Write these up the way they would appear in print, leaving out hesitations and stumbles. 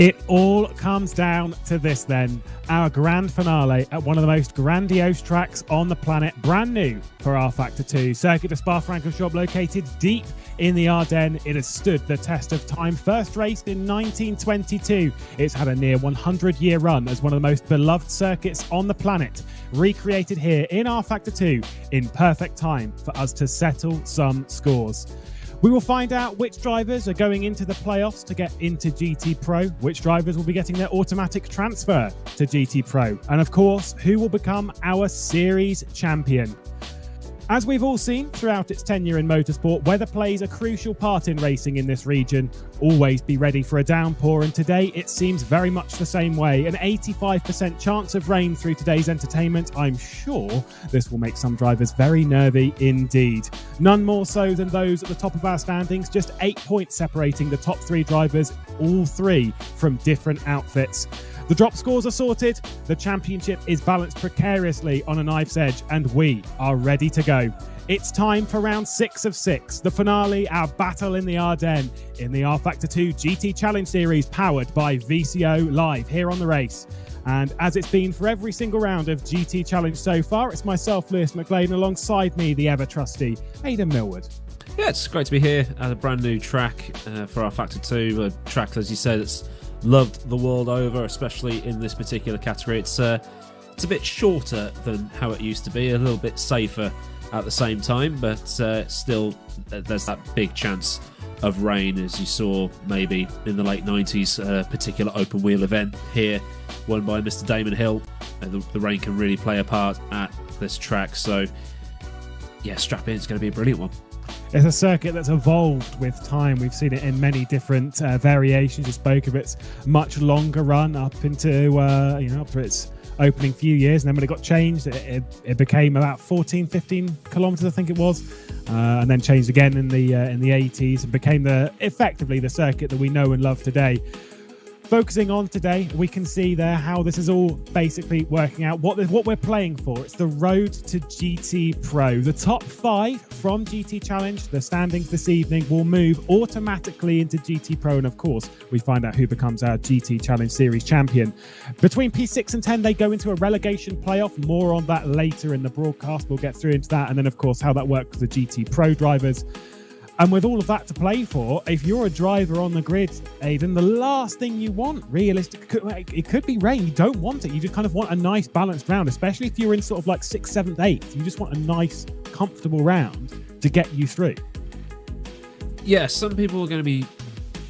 It all comes down to this then, our grand finale at one of the most grandiose tracks on the planet, brand new for rFactor 2. Circuit de Spa-Francorchamps, located deep in the Ardennes. It has stood the test of time. First raced in 1922, it's had a near 100-year run as one of the most beloved circuits on the planet, recreated here in rFactor 2 in perfect time for us to settle some scores. We will find out which drivers are going into the playoffs to get into GT Pro, which drivers will be getting their automatic transfer to GT Pro, and of course, who will become our series champion. As we've all seen throughout its tenure in motorsport, weather plays a crucial part in racing in this region. Always be ready for a downpour, and today it seems very much the same way. An 85% chance of rain through today's entertainment. I'm sure this will make some drivers very nervy indeed. None more so than those at the top of our standings, just 8 points separating the top 3 drivers, all 3 from different outfits. The drop scores are sorted, the championship is balanced precariously on a knife's edge, and we are ready to go. It's time for round 6 of 6, the finale, our battle in the Ardennes, in the rFactor 2 GT Challenge Series, powered by VCO Live here on The Race. And as it's been for every single round of GT Challenge so far, it's myself, Lewis McLean, alongside me, the ever-trusty Aidan Millward. Yeah, it's great to be here at a brand new track for rFactor 2, a track, as you said, that's loved the world over, especially in this particular category. It's a bit shorter than how it used to be, a little bit safer at the same time, but still there's that big chance of rain, as you saw maybe in the late 90s, particular open wheel event here won by Mr. Damon Hill. The rain can really play a part at this track, so yeah, strap in, it's going to be a brilliant one. It's a circuit that's evolved with time. We've seen it in many different variations. You spoke of its much longer run up into, up to its opening few years. And then when it got changed, it became about 14, 15 kilometers, I think it was. And then changed again in the 80s and became effectively the circuit that we know and love today. Focusing on today, we can see there how this is all basically working out, what we're playing for. It's the road to GT Pro. The top 5 from GT Challenge, the standings this evening, will move automatically into GT Pro. And of course, we find out who becomes our GT Challenge Series champion. Between P6 and 10, they go into a relegation playoff. More on that later in the broadcast. We'll get through into that. And then, of course, how that works with the GT Pro drivers. And with all of that to play for, if you're a driver on the grid, Aidan, the last thing you want, realistically, it could be rain. You don't want it. You just kind of want a nice balanced round, especially if you're in sort of like 6th, 7th, 8th. You just want a nice, comfortable round to get you through. Yeah, some people are going to be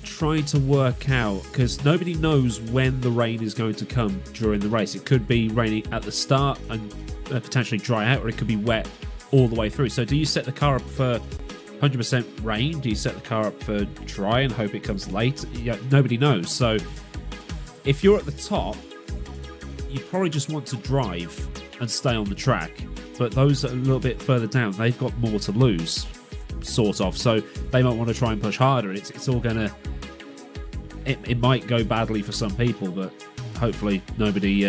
trying to work out, because nobody knows when the rain is going to come during the race. It could be raining at the start and potentially dry out, or it could be wet all the way through. So do you set the car up for 100% rain? Do you set the car up for dry and hope it comes late? Yeah, nobody knows. So if you're at the top, you probably just want to drive and stay on the track. But those that are a little bit further down, they've got more to lose, sort of. So they might want to try and push harder. It's all going to... It might go badly for some people, but hopefully nobody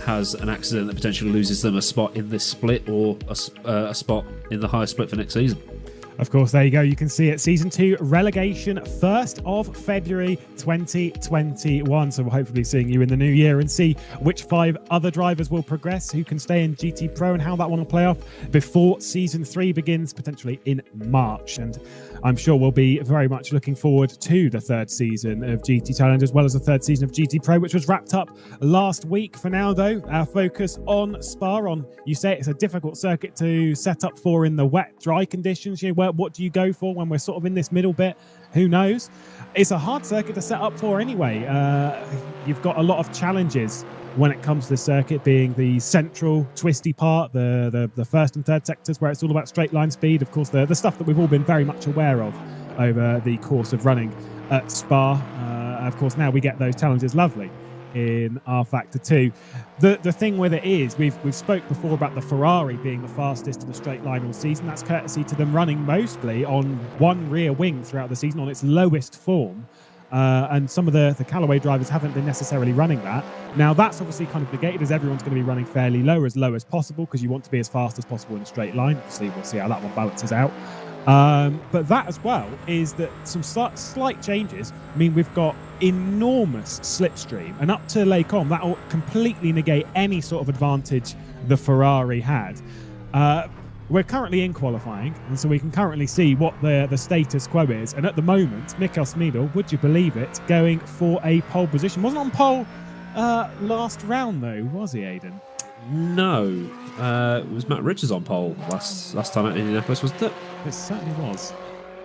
has an accident that potentially loses them a spot in this split, or a spot in the higher split for next season. Of course, there you go. You can see it. Season 2 relegation, 1st of February 2021. So we'll hopefully be seeing you in the new year and see which 5 other drivers will progress, who can stay in GT Pro, and how that one will play off before Season 3 begins, potentially in March. And I'm sure we'll be very much looking forward to the 3rd season of GT Challenge, as well as the 3rd season of GT Pro, which was wrapped up last week. For now, though, our focus on Spa. You say it's a difficult circuit to set up for in the wet, dry conditions. What do you go for when we're sort of in this middle bit? Who knows? It's a hard circuit to set up for anyway. You've got a lot of challenges when it comes to the circuit, being the central twisty part, the 1st and 3rd sectors, where it's all about straight line speed. Of course, the stuff that we've all been very much aware of over the course of running at Spa. Of course, now we get those challenges lovely in rFactor 2. The thing with it is, we've spoke before about the Ferrari being the fastest in the straight line all season. That's courtesy to them running mostly on one rear wing throughout the season, on its lowest form. And some of the Callaway drivers haven't been necessarily running that. Now, that's obviously kind of negated, as everyone's going to be running fairly low as possible, because you want to be as fast as possible in a straight line. Obviously, we'll see how that one balances out. But that as well is that some slight changes mean we've got enormous slipstream, and up to Les Combes, that will completely negate any sort of advantage the Ferrari had. We're currently in qualifying, and so we can currently see what the status quo is. And at the moment, Mikael Smedel, would you believe it, going for a pole position. Wasn't on pole last round, though, was he, Aidan? No. It was Matt Richards on pole last time at Indianapolis, wasn't it? It certainly was.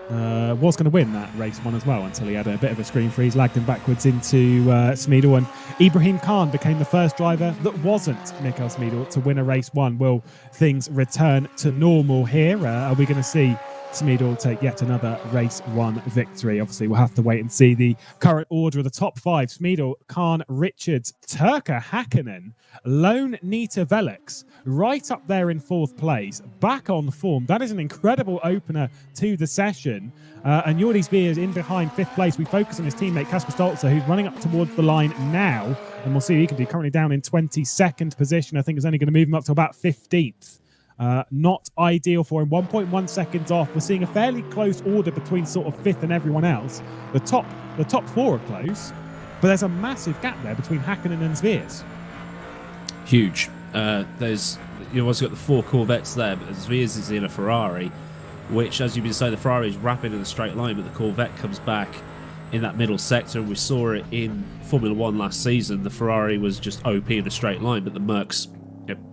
Was going to win that race one as well until he had a bit of a screen freeze, lagged him backwards into Smedel, and Ibrahim Khan became the first driver that wasn't Mikael Smedel to win a race one. Will things return to normal here? Are we going to see Smedel take yet another race one victory? Obviously, we'll have to wait and see the current order of the top five. Smedel, Khan, Richards, Turka Hakkinen, Lone Nita Velix, right up there in fourth place, back on form. That is an incredible opener to the session. And Jordi Zwiers in behind fifth place. We focus on his teammate Kasper Stolzer, who's running up towards the line now. And we'll see what he can do. Currently down in 22nd position. I think it's only going to move him up to about 15th. Not ideal for him. 1.1 seconds off. We're seeing a fairly close order between sort of fifth and everyone else. The top four are close, but there's a massive gap there between Hakkinen and Zwiers. Huge. You've also got the four Corvettes there, but Zwiers is in a Ferrari, which, as you've been saying, the Ferrari is rapid in a straight line, but the Corvette comes back in that middle sector. We saw it in Formula One last season. The Ferrari was just OP in a straight line, but the Mercs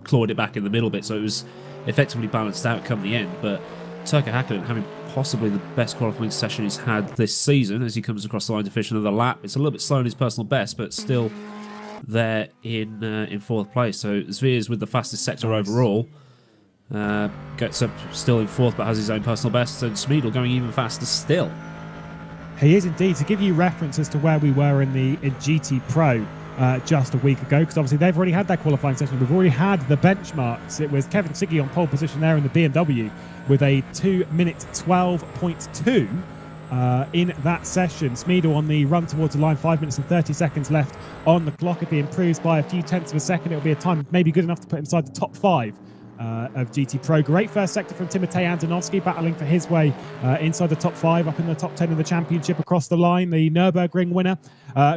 clawed it back in the middle bit, so it was effectively balanced out come the end. But Turka Hakkinen having possibly the best qualifying session he's had this season as he comes across the line to finish another lap. It's a little bit slow in his personal best, but still there in fourth place. So Zwiers with the fastest sector overall gets up still in fourth, but has his own personal best. And Smedel going even faster still. He is indeed. To give you reference as to where we were in GT Pro just a week ago, because obviously they've already had their qualifying session. We've already had the benchmarks. It was Kevin Siggy on pole position there in the BMW with a 2-minute 12.2 in that session. Smedel on the run towards the line, 5 minutes and 30 seconds left on the clock. If he improves by a few tenths of a second, it'll be a time maybe good enough to put him inside the top five of GT Pro. Great first sector from Timotej Antonovsky, battling for his way inside the top five, up in the top 10 of the championship across the line. The Nürburgring winner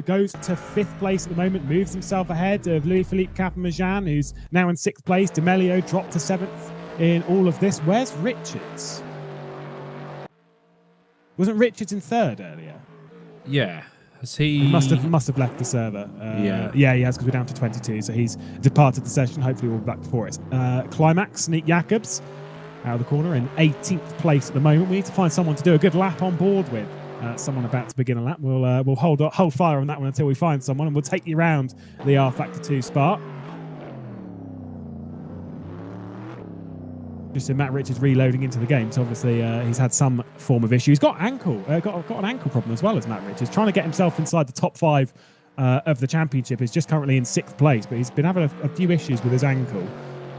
goes to fifth place at the moment, moves himself ahead of Louis-Philippe Capamajan, who's now in sixth place. D'Amelio dropped to seventh in all of this. Where's Richards? Wasn't Richards in third earlier? Yeah. He must have left the server. Yeah, he has, because we're down to 22, so he's departed the session. Hopefully we'll be back before it. Climax, Nick Jacobs out of the corner in 18th place at the moment. We need to find someone to do a good lap on board with. Someone about to begin a lap. We'll hold fire on that one until we find someone, and we'll take you around the rFactor 2 Spa. Just in Matt Richards reloading into the game, so obviously he's had some form of issue. He's got an ankle problem as well as Matt Richards. Trying to get himself inside the top five of the championship. He's just currently in sixth place, but he's been having a few issues with his ankle,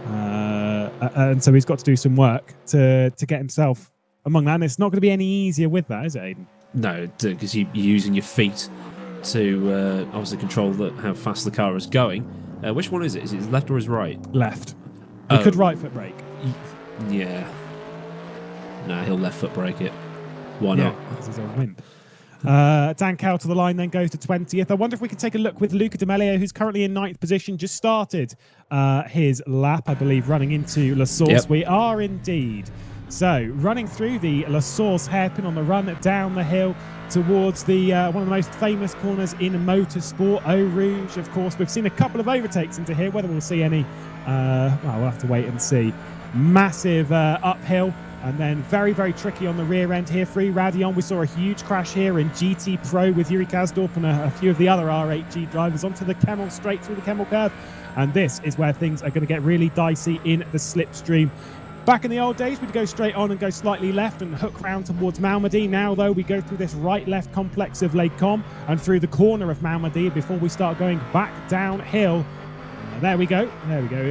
and so he's got to do some work to get himself among that. And it's not going to be any easier with that, is it, Aidan? No, because you're using your feet to obviously control how fast the car is going. Which one is it? Is it left or his right? Left. He could right foot brake. Yeah. Nah, he'll left foot brake it. Why not? This is a win. Dan Cow to the line, then goes to 20th. I wonder if we can take a look with Luca D'Amelio, who's currently in 9th position. Just started his lap, I believe, running into La Source. Yep. We are indeed. So, running through the La Source hairpin on the run down the hill towards the one of the most famous corners in motorsport, Eau Rouge. Of course, we've seen a couple of overtakes into here. Whether we'll see any, we'll have to wait and see. Massive uphill, and then very, very tricky on the rear end here. Free Radion. We saw a huge crash here in GT Pro with Yuri Kasdorp and a few of the other R8G drivers onto the Kemmel, straight through the Kemmel curve. And this is where things are going to get really dicey in the slipstream. Back in the old days, we'd go straight on and go slightly left and hook round towards Malmedy. Now, though, we go through this right-left complex of Les Combes and through the corner of Malmedy before we start going back downhill. There we go.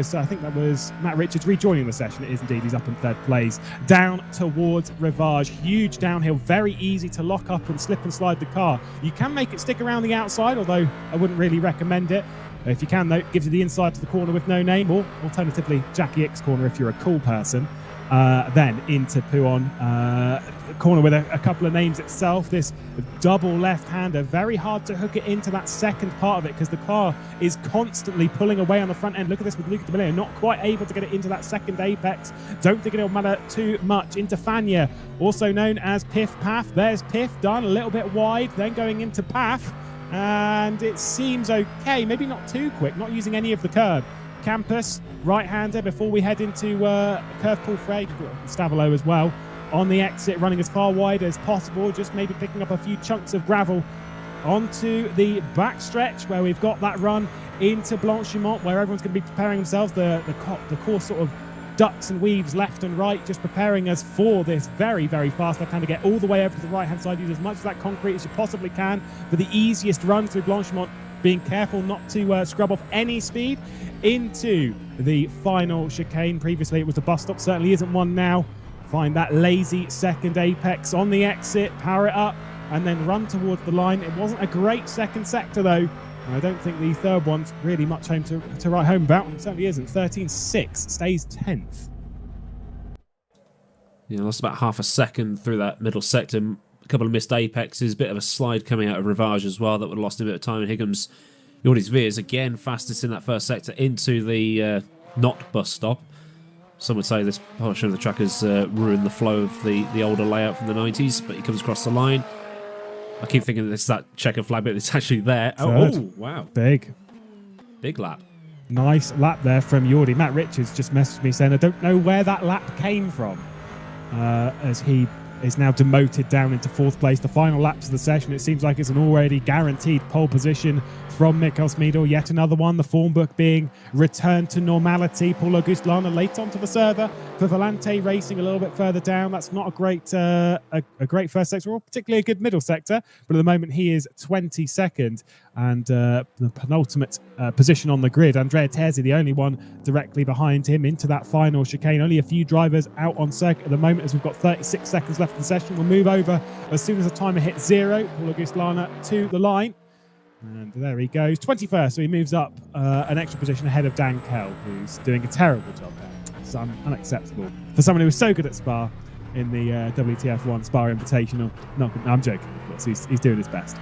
So I think that was Matt Richards rejoining the session. It is indeed. He's up in third place. Down towards Rivage. Huge downhill. Very easy to lock up and slip and slide the car. You can make it stick around the outside, although I wouldn't really recommend it. If you can, though, it gives you the inside to the corner with no name, or alternatively, Jackie X corner if you're a cool person. then into Puon. Corner with a couple of names itself. This double left-hander, very hard to hook it into that second part of it because the car is constantly pulling away on the front end. Look at this with Luca Di Maio, not quite able to get it into that second apex. Don't think it'll matter too much. Into Fania, also known as Piff Paff. There's Piff done a little bit wide, then going into Paff, and it seems okay. Maybe not too quick, not using any of the curb. Campus, right-hander before we head into curve pull Frey. Stavolo as well. On the exit, running as far wide as possible, just maybe picking up a few chunks of gravel onto the backstretch where we've got that run into Blanchimont, where everyone's going to be preparing themselves. The course sort of ducks and weaves left and right, just preparing us for this very, very fast left-hand to get all the way over to the right-hand side, use as much of that concrete as you possibly can for the easiest run through Blanchimont, being careful not to scrub off any speed into the final chicane. Previously it was a bus stop, certainly isn't one now. Find that lazy second apex on the exit, power it up, and then run towards the line. It wasn't a great second sector, though. I don't think the third one's really much home to write home about. It certainly isn't. 13.6, stays 10th. Yeah, lost about half a second through that middle sector. A couple of missed apexes, bit of a slide coming out of Rivage as well that would have lost a bit of time. And Higgums, Jordi's Veers, again, fastest in that first sector into the not bus stop. Some would say this portion of the track has ruined the flow of the older layout from the 90s, but he comes across the line. I keep thinking it's that checker flag, but it's actually there. Oh, wow. Big lap. Nice lap there from Jordi. Matt Richards just messaged me saying, I don't know where that lap came from, as he is now demoted down into fourth place. The final laps of the session, it seems like it's an already guaranteed pole position from Mikkel Smedel. Yet another one, the form book being returned to normality. Paul Auguste Lana late onto the server for Volante Racing a little bit further down. That's not a great great first sector, or particularly a good middle sector, but at the moment he is 22nd, and the penultimate position on the grid, Andrea Terzi, the only one directly behind him into that final chicane. Only a few drivers out on circuit at the moment, as we've got 36 seconds left in the session. We'll move over as soon as the timer hits 0. Paul Auguste Lana to the line. And there he goes, 21st, so he moves up an extra position ahead of Dan Kell, who's doing a terrible job there. It's unacceptable for someone who was so good at Spa in the WTF1 Spa Invitational. No, I'm joking, of course. He's doing his best.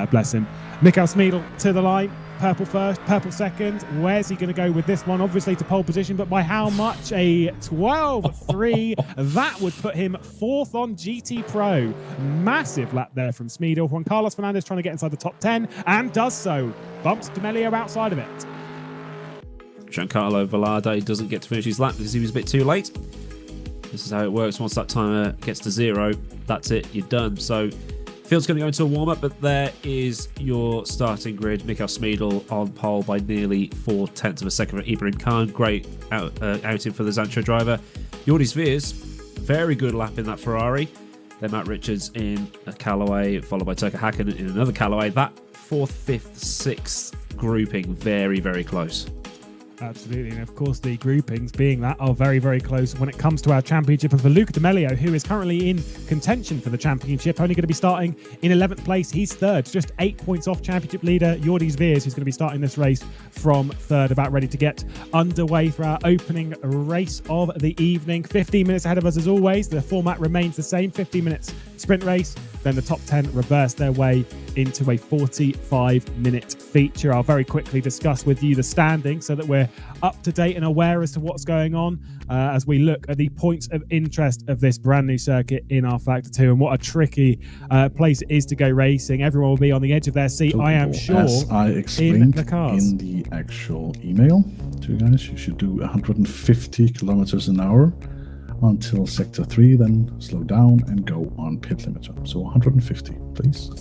Bless him. Mikkel Smedel to the line. Purple first, purple second. Where's he going to go with this one? Obviously to pole position, but by how much? A 12.3. That would put him fourth on GT Pro. Massive lap there from Smedel. Juan Carlos Fernandez trying to get inside the top 10, and does so. Bumps D'Amelio outside of it. Giancarlo Velarde doesn't get to finish his lap because he was a bit too late. This is how it works. Once that timer gets to 0, that's it, you're done. So Field's going to go into a warm-up, but there is your starting grid. Mikkel Smedel on pole by nearly 4/10 of a second for Ibrahim Khan. Great outing for the Zancho driver. Jordi's Veers, very good lap in that Ferrari. Then Matt Richards in a Callaway, followed by Turka Hacken in another Callaway. That 4th, 5th, 6th grouping, very, very close. Absolutely, and of course the groupings being that are very, very close when it comes to our championship. And for Luca D'Amelio, who is currently in contention for the championship, only going to be starting in 11th place. He's third, just 8 points off championship leader Jordi's Veers, who's going to be starting this race from third, about ready to get underway for our opening race of the evening. 15 minutes ahead of us as always. The format remains the same, 15 minutes sprint race, then the top 10 reverse their way into a 45-minute feature. I'll very quickly discuss with you the standings so that we're up to date and aware as to what's going on as we look at the points of interest of this brand new circuit in rFactor 2, and what a tricky place it is to go racing. Everyone will be on the edge of their seat, I am sure. As I explained in the cars. In the actual email to you guys, you should do 150 kilometers an hour until sector 3, then slow down and go on pit limiter. So 150, please.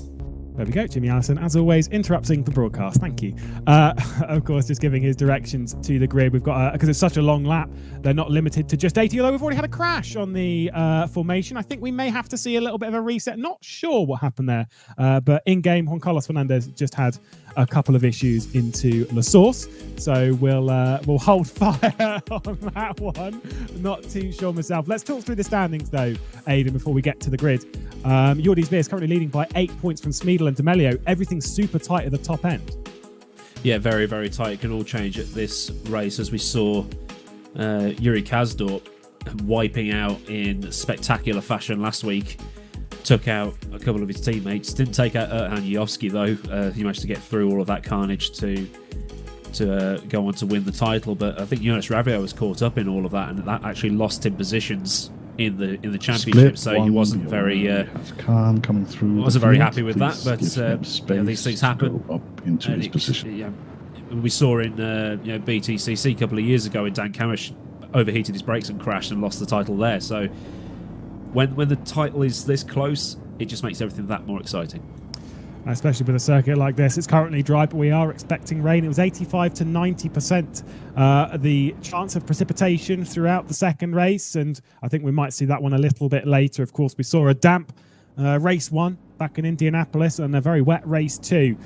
There we go, Jimmy Allison, as always, interrupting the broadcast. Thank you. Of course, just giving his directions to the grid. We've got, because it's such a long lap, they're not limited to just 80, although we've already had a crash on the formation. I think we may have to see a little bit of a reset. Not sure what happened there, but in-game, Juan Carlos Fernandez just had a couple of issues into La Source, so we'll hold fire on that one. Not too sure myself. Let's talk through the standings, though, Aidan, before we get to the grid. Jordi's Veer is currently leading by 8 points from Smedel and D'Amelio. Everything's super tight at the top end. Yeah, very, very tight. It can all change at this race, as we saw Yuri Kazdorp wiping out in spectacular fashion last week. Took out a couple of his teammates. Didn't take out Yovsky though. He managed to get through all of that carnage to go on to win the title. But I think Jonas Rabiot was caught up in all of that, and that actually lost him positions in the championship. So he wasn't very Khan coming through. Wasn't very happy with that. But these things happen. Up into his position. We saw in BTCC a couple of years ago, in Dan Kamish overheated his brakes and crashed and lost the title there. So when the title is this close, it just makes everything that more exciting. Especially with a circuit like this. It's currently dry, but we are expecting rain. It was 85 to 90% the chance of precipitation throughout the second race, and I think we might see that one a little bit later. Of course, we saw a damp race 1 back in Indianapolis and a very wet race 2.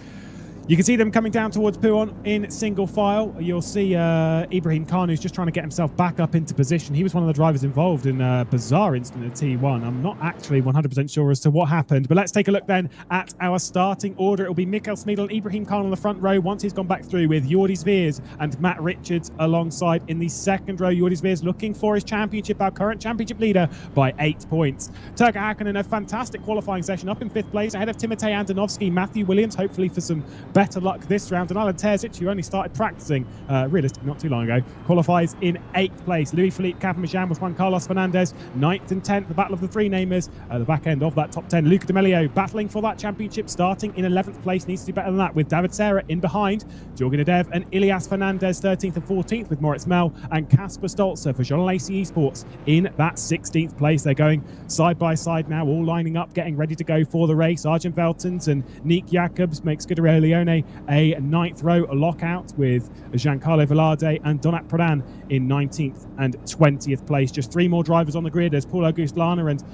You can see them coming down towards Pouhon in single file. You'll see Ibrahim Khan, who's just trying to get himself back up into position. He was one of the drivers involved in a bizarre incident at T1. I'm not actually 100% sure as to what happened, but let's take a look then at our starting order. It will be Mikkel Smeedel and Ibrahim Khan on the front row once he's gone back through, with Jordi Sveers and Matt Richards alongside in the second row. Jordi Sveers looking for his championship, our current championship leader, by 8 points. Turka Hakkinen, a fantastic qualifying session, up in 5th place ahead of Timotej Andonovski. Matthew Williams, hopefully for some better luck this round, and Alan Terzic, who only started practicing realistically not too long ago, qualifies in 8th place. Louis-Philippe Capamajan with Juan Carlos Fernandez 9th and 10th, the battle of the 3 namers at the back end of that top 10. Luca D'Amelio battling for that championship, starting in 11th place, needs to do better than that, with David Serra in behind. Jorgen Adev and Ilias Fernandez 13th and 14th, with Moritz Mel and Casper Stolzer for Jean Lacey Esports in that 16th place. They're going side by side now, all lining up, getting ready to go for the race. Arjen Veltens and Nick Jacobs makes Scuderia Leone a 9th row lockout, with Giancarlo Velarde and Donat Prodan in 19th and 20th place. Just 3 more drivers on the grid as Paul Auguste Lana and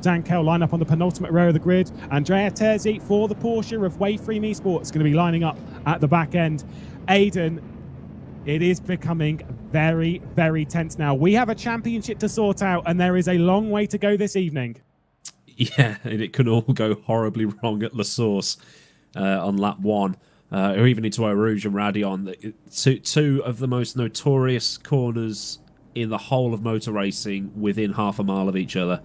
Dan Kell line up on the penultimate row of the grid. Andrea Terzi for the Porsche of Waveframe Esports going to be lining up at the back end. Aidan, it is becoming very, very tense now. We have a championship to sort out, and there is a long way to go this evening. Yeah, and it could all go horribly wrong at La Source on lap 1. Or even into Eau Rouge and Radion. Two of the most notorious corners in the whole of motor racing, within half a mile of each other.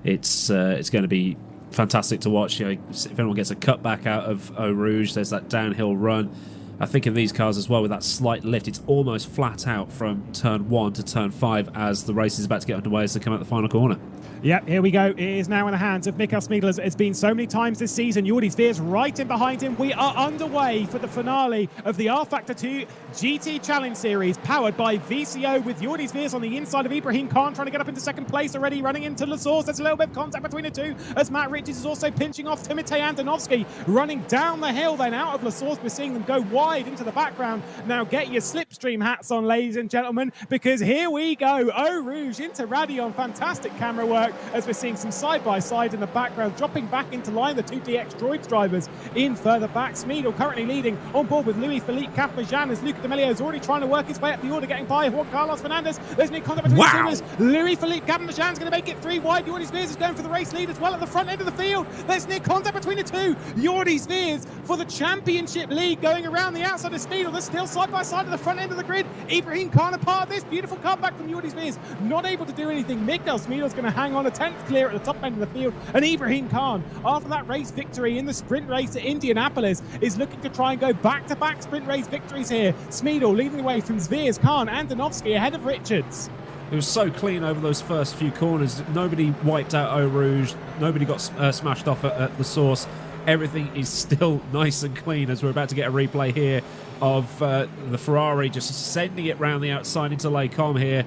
It's going to be fantastic to watch. If anyone gets a cutback out of Eau Rouge, there's that downhill run. I think in these cars as well, with that slight lift, it's almost flat out from turn 1 to turn 5 as the race is about to get underway as they come out the final corner. Yep, here we go. It is now in the hands of Mikkel Smeedel, as it's been so many times this season. Jordi Sveers right in behind him. We are underway for the finale of the rFactor 2 GT Challenge Series, powered by VCO, with Jordi Sveers on the inside of Ibrahim Khan, trying to get up into second place already, running into La Source. There's a little bit of contact between the two, as Matt Richards is also pinching off Timotej Andonovski, running down the hill then out of La Source. We're seeing them go wide into the background. Now get your slipstream hats on, ladies and gentlemen, because here we go. Eau Rouge into Radion. Fantastic camera work, as we're seeing some side-by-side in the background, dropping back into line, the 2 DX Droids drivers in further back. Smeedel currently leading on board with Louis-Philippe Capamajan, as Luca D'Amelio is already trying to work his way up the order, getting by Juan Carlos Fernandez. There's no contact between the two. Louis-Philippe Capamajan is going to make it 3 wide. Jordi Sveers is going for the race lead as well at the front end of the field. There's near contact between the two. Jordi Sveers for the championship lead, going around the outside of Smeedel. They're still side-by-side at the front end of the grid. Ibrahim Khan a part of this. Beautiful comeback from Jordi Sveers. Not able to do anything. Mikkel Smeedel is going to hang on a 10th clear at the top end of the field, and Ibrahim Khan, after that race victory in the sprint race at Indianapolis, is looking to try and go back-to-back sprint race victories here. Smeedel leading the way from Sveers, Khan and Andonovski ahead of Richards. It was so clean over those first few corners. Nobody wiped out Eau Rouge. Nobody got smashed off at the Source. Everything is still nice and clean, as we're about to get a replay here of the Ferrari just sending it round the outside into Les Combes here.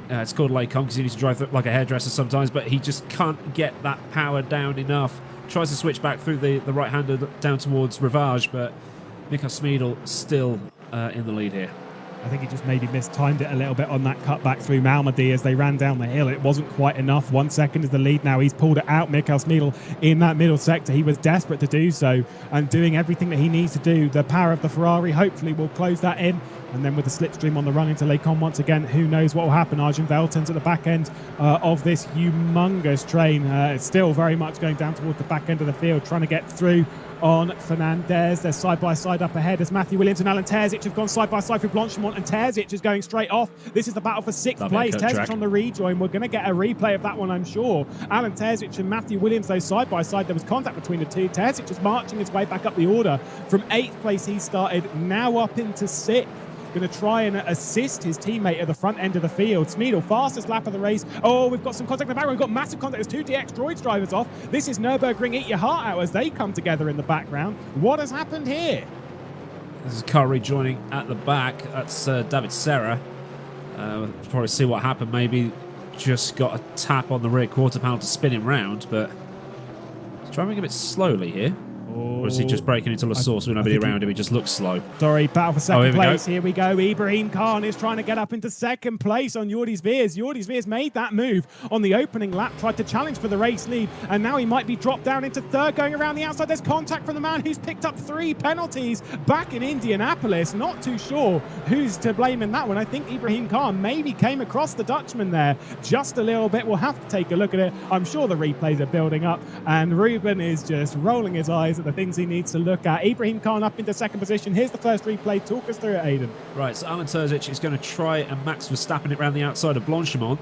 It's called Les Combes because he needs to drive like a hairdresser sometimes, but he just can't get that power down enough. Tries to switch back through the right-hander down towards Rivage, but Mikkel Smeedel still in the lead here. I think he just maybe mistimed it a little bit on that cutback through Malmedy as they ran down the hill. It wasn't quite enough. 1 second is the lead now. He's pulled it out, Mikkel Smeedel, in that middle sector. He was desperate to do so and doing everything that he needs to do. The power of the Ferrari hopefully will close that in. And then with the slipstream on the run into Lecon once again, who knows what will happen. Arjun Velton's at the back end of this humongous train. It's still very much going down towards the back end of the field, trying to get through on Fernandez. They're side by side up ahead as Matthew Williams and Alan Terzic have gone side by side through Blanchimont, and Terzic is going straight off. This is the battle for 6th place. Terzic on the rejoin. We're going to get a replay of that one, I'm sure. Alan Terzic and Matthew Williams, though, side by side. There was contact between the two. Terzic is marching his way back up the order. From 8th place he started, now up into 6th. Going to try and assist his teammate at the front end of the field. Smeedle, fastest lap of the race. Oh, we've got some contact in the background. We've got massive contact. There's 2 DX Droids drivers off. This is Nürburgring Eat Your Heart Out as they come together in the background. What has happened here? This is car rejoining at the back. That's David Serra. Probably see what happened. Maybe just got a tap on the rear quarter panel to spin him round, but he's driving a bit slowly here. Or is he just breaking into the source with nobody around him? He just looks slow. Sorry, battle for second place. Here we go. Ibrahim Khan is trying to get up into second place on Jordi Veers. Jordi Veers made that move on the opening lap, tried to challenge for the race lead, and now he might be dropped down into third, going around the outside. There's contact from the man who's picked up 3 penalties back in Indianapolis. Not too sure who's to blame in that one. I think Ibrahim Khan maybe came across the Dutchman there just a little bit. We'll have to take a look at it. I'm sure the replays are building up, and Ruben is just rolling his eyes at the things he needs to look at. Ibrahim Khan up into second position. Here's the first replay. Talk us through it, Aidan. Right, so Alan Terzic is going to try and Max Verstappen it around the outside of Blanchimont.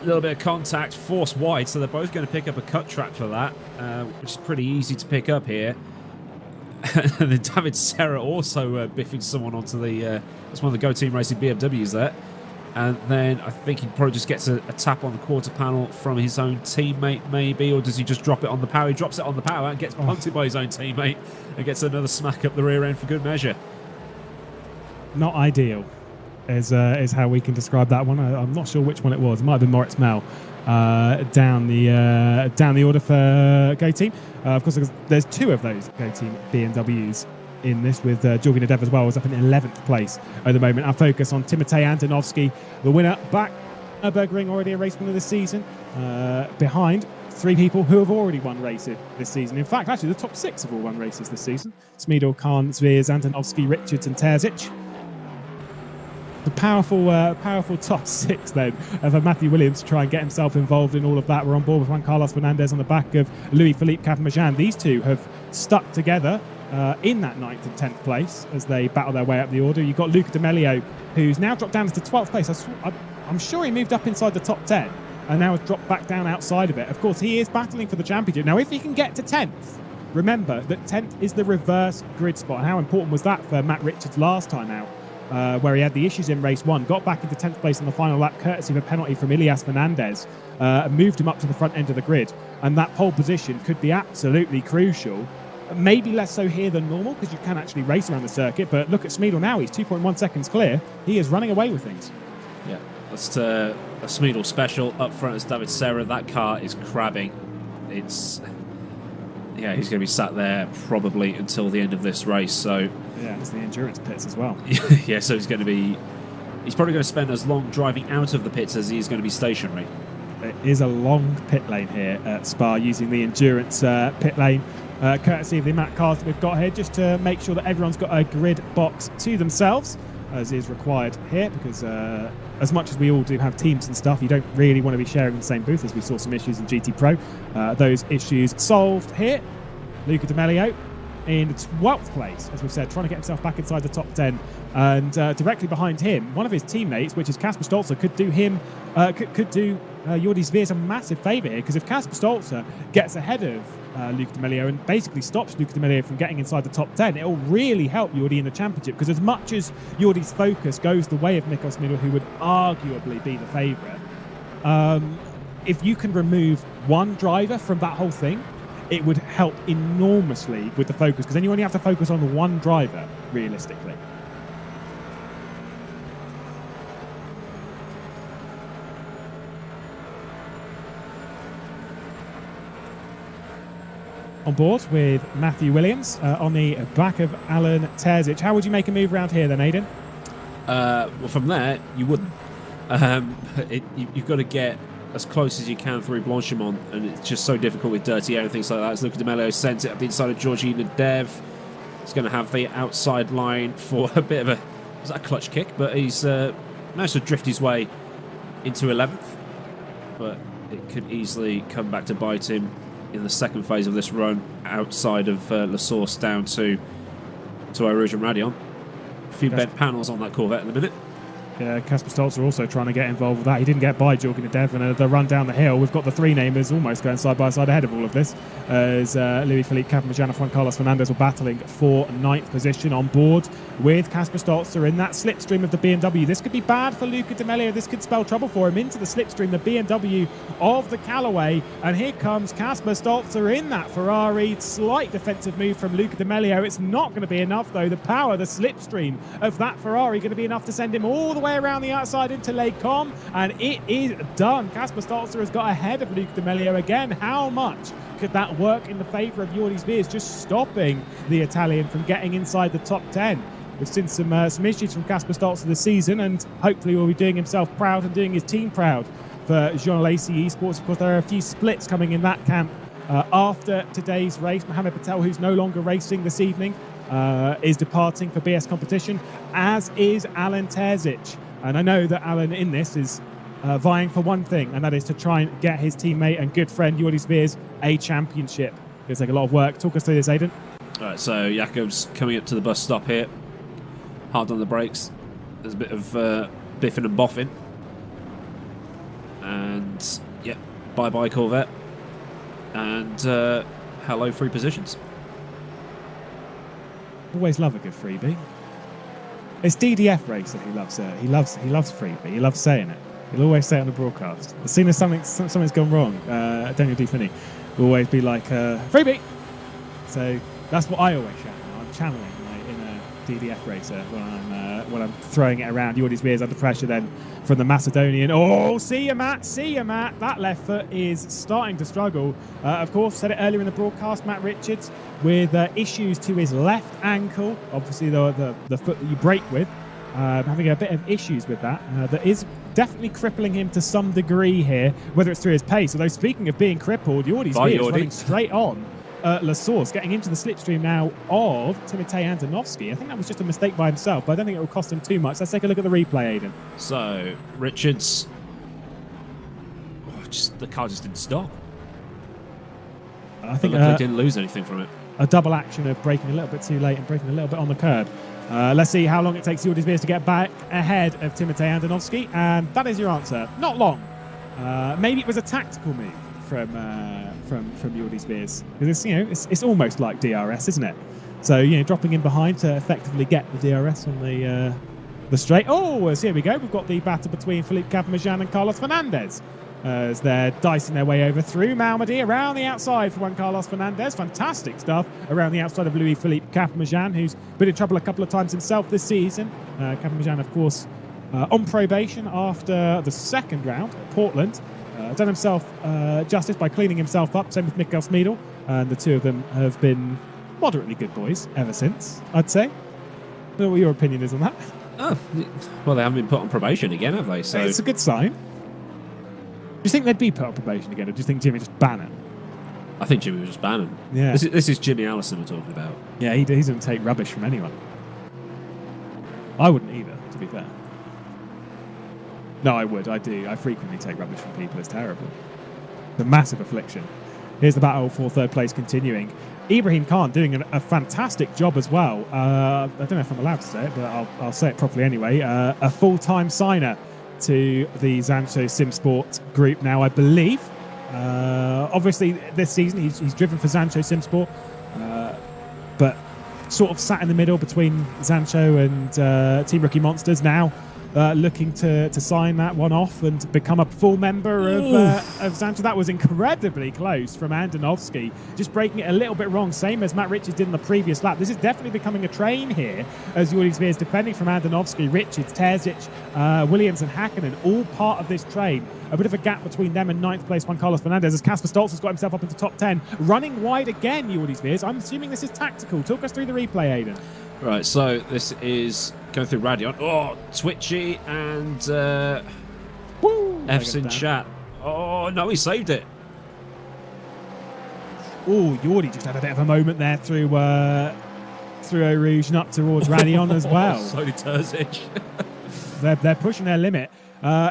A little bit of contact, force wide, so they're both going to pick up a cut track for that, which is pretty easy to pick up here. And then David Serra also biffing someone onto the... it's one of the Go Team Racing BMWs there. And then I think he probably just gets a tap on the quarter panel from his own teammate, maybe, or does he just drop it on the power? He drops it on the power and gets punted by his own teammate and gets another smack up the rear end for good measure. Not ideal, is how we can describe that one. I'm not sure which one it was. It might have been Moritz Mel down the order for Go Team. Of course, there's 2 of those Go Team BMWs in this, with Georgi Nadev as well, was up in 11th place at the moment. Our focus on Timotej Antonovsky, the winner back at Nürburgring, already a race winner this season, behind 3 people who have already won races this season. In fact, actually, the top 6 have all won races this season. Smeedle, Khan, Zveers, Antonovsky, Richards and Terzic. The powerful top 6 then of Matthew Williams to try and get himself involved in all of that. We're on board with Juan Carlos Fernandez on the back of Louis-Philippe Capamajan. These 2 have stuck together in that 9th and 10th place as they battle their way up the order. You've got Luca D'Amelio, who's now dropped down to 12th place. I'm sure he moved up inside the top 10 and now has dropped back down outside of it. Of course, he is battling for the championship. Now, if he can get to 10th, remember that 10th is the reverse grid spot. And how important was that for Matt Richards last time out? Where he had the issues in race 1, got back into 10th place in the final lap courtesy of a penalty from Ilias Fernandez, moved him up to the front end of the grid, and that pole position could be absolutely crucial. Maybe less so here than normal because you can actually race around the circuit, but look at Smeedle now. He's 2.1 seconds clear. He is running away with things. Yeah, that's a Smeedle special. Up front is David Serra. That car is crabbing. He's going to be sat there probably until the end of this race. So yeah, it's the endurance pits as well. Yeah, so he's probably going to spend as long driving out of the pits as he is going to be stationary. It is a long pit lane here at Spa, using the endurance pit lane, courtesy of the amount of cars that we've got here, just to make sure that everyone's got a grid box to themselves, as is required here, because as much as we all do have teams and stuff, you don't really want to be sharing the same booth, as we saw some issues in GT Pro. Those issues solved here. Luca D'Amelio in 12th place, as we've said, trying to get himself back inside the top 10. And directly behind him, one of his teammates, which is Kasper Stolzer, could do Jordi Zveers a massive favour here, because if Kasper Stolzer gets ahead of Luca D'Amelio and basically stops Luca D'Amelio from getting inside the top 10, it'll really help Jordi in the championship, because as much as Jordi's focus goes the way of Nikos Smeedle, who would arguably be the favourite, if you can remove one driver from that whole thing, it would help enormously with the focus, because then you only have to focus on one driver, realistically. On board with Matthew Williams on the back of Alan Terzic. How would you make a move around here then, Aidan? Well, from there, you wouldn't. You've got to get as close as you can through Blanchimont, and it's just so difficult with dirty air and things like that. As Luca D'Amelio sent it up the inside of Georgi Nadev. He's going to have the outside line for a bit of Was that a clutch kick? But he's managed to drift his way into 11th. But it could easily come back to bite him in the second phase of this run outside of La Source down to Rouge and Radion. A few bent panels on that Corvette in a minute. Yeah, Kasper Stolzer also trying to get involved with that. He didn't get by Jorgen Dev, and the run down the hill, we've got the three namers almost going side by side ahead of all of this, as Louis-Philippe Capamajan and Juan Carlos Fernandez were battling for 9th position on board with Kasper Stolzer in that slipstream of the BMW. This could be bad for Luca Di Meglio. This could spell trouble for him into the slipstream, the BMW of the Callaway, and here comes Kasper Stolzer in that Ferrari. Slight defensive move from Luca Di Meglio. It's not going to be enough, though. The power, the slipstream of that Ferrari going to be enough to send him all the way around the outside into Les Combes, and it is done. Kasper Stolzer has got ahead of Luca Di Meglio again. How much could that work in the favour of Jordi Spears, just stopping the Italian from getting inside the top 10? We've seen some issues from Kasper Stolzer this season, and hopefully will be doing himself proud and doing his team proud for Jean Lacey Esports. Of course, there are a few splits coming in that camp after today's race. Mohamed Patel, who's no longer racing this evening, is departing for BS competition, as is Alan Terzic. And I know that Alan in this is vying for one thing, and that is to try and get his teammate and good friend Jordi Spears a championship. It's like a lot of work. Talk us through this, Aidan. All right, so Jakob's coming up to the bus stop here. Hard on the brakes. There's a bit of biffing and boffing. And, yeah, bye-bye Corvette. And hello, free positions. Always love a good freebie. It's DDF Racer who loves he loves freebie. He loves saying it. He'll always say it on the broadcast. As soon as something's gone wrong, Daniel D. Finney will always be like, freebie! So that's what I always shout now. I'm channeling my inner DDF Racer when I'm throwing it around. Jordi Spears under pressure then from the Macedonian. Oh, see you, Matt. That left foot is starting to struggle. Of course, said it earlier in the broadcast, Matt Richards with issues to his left ankle. Obviously, the foot that you brake with, having a bit of issues with that. That is definitely crippling him to some degree here, whether it's through his pace. Although, speaking of being crippled, Jordi Spears running straight on La Source, getting into the slipstream now of Timotej Andonovski. I think that was just a mistake by himself, but I don't think it will cost him too much. Let's take a look at the replay, Aidan. So, Richards... the car just didn't stop. I think they didn't lose anything from it. A double action of braking a little bit too late and braking a little bit on the curb. Let's see how long it takes Jordi Spears to get back ahead of Timotej Andonovski, and that is your answer. Not long. Maybe it was a tactical move from Jordi Spears, because it's almost like DRS, isn't it? So dropping in behind to effectively get the DRS on the straight. Oh, so here we go. We've got the battle between Philippe Capamajan and Carlos Fernandez, as they're dicing their way over through Malmedy around the outside for Juan Carlos Fernandez. Fantastic stuff around the outside of Louis-Philippe Capamajan, who's been in trouble a couple of times himself this season. Capamajan, of course, on probation after the second round at Portland. Done himself justice by cleaning himself up, same with Mikael Smedel. And the two of them have been moderately good boys ever since, I'd say. I don't know what your opinion is on that. Oh, well, they haven't been put on probation again, have they? So it's a good sign. Do you think they'd be put on probation again, or do you think Jimmy just ban him? I think Jimmy was just banning. Yeah. This is Jimmy Allison we're talking about. Yeah, he doesn't take rubbish from anyone. I wouldn't either, to be fair. No, I would. I do. I frequently take rubbish from people. It's terrible. It's a massive affliction. Here's the battle for third place continuing. Ibrahim Khan doing a fantastic job as well. I don't know if I'm allowed to say it, but I'll say it properly anyway. A full-time signer to the Zancho SimSport group now, I believe. Obviously, this season he's driven for Zancho SimSport, but sort of sat in the middle between Zancho and Team Rookie Monsters now. Looking to sign that one off and become a full member of Zancho. That was incredibly close from Andonovski, just breaking it a little bit wrong, same as Matt Richards did in the previous lap. This is definitely becoming a train here, as Jordi Spears defending from Andonovski, Richards, Terzic, Williams and Hakkinen, all part of this train. A bit of a gap between them and ninth place Juan Carlos Fernandez, as Kasper Stolz has got himself up into top 10. Running wide again, Jordi Spears. I'm assuming this is tactical. Talk us through the replay, Aidan. Right, so this is going through Radion. Oh, twitchy and F's in chat. Oh, no, he saved it. Oh, Jordi just had a bit of a moment there through through Eau Rouge and up towards Radion as well. So did Terzic. They're pushing their limit.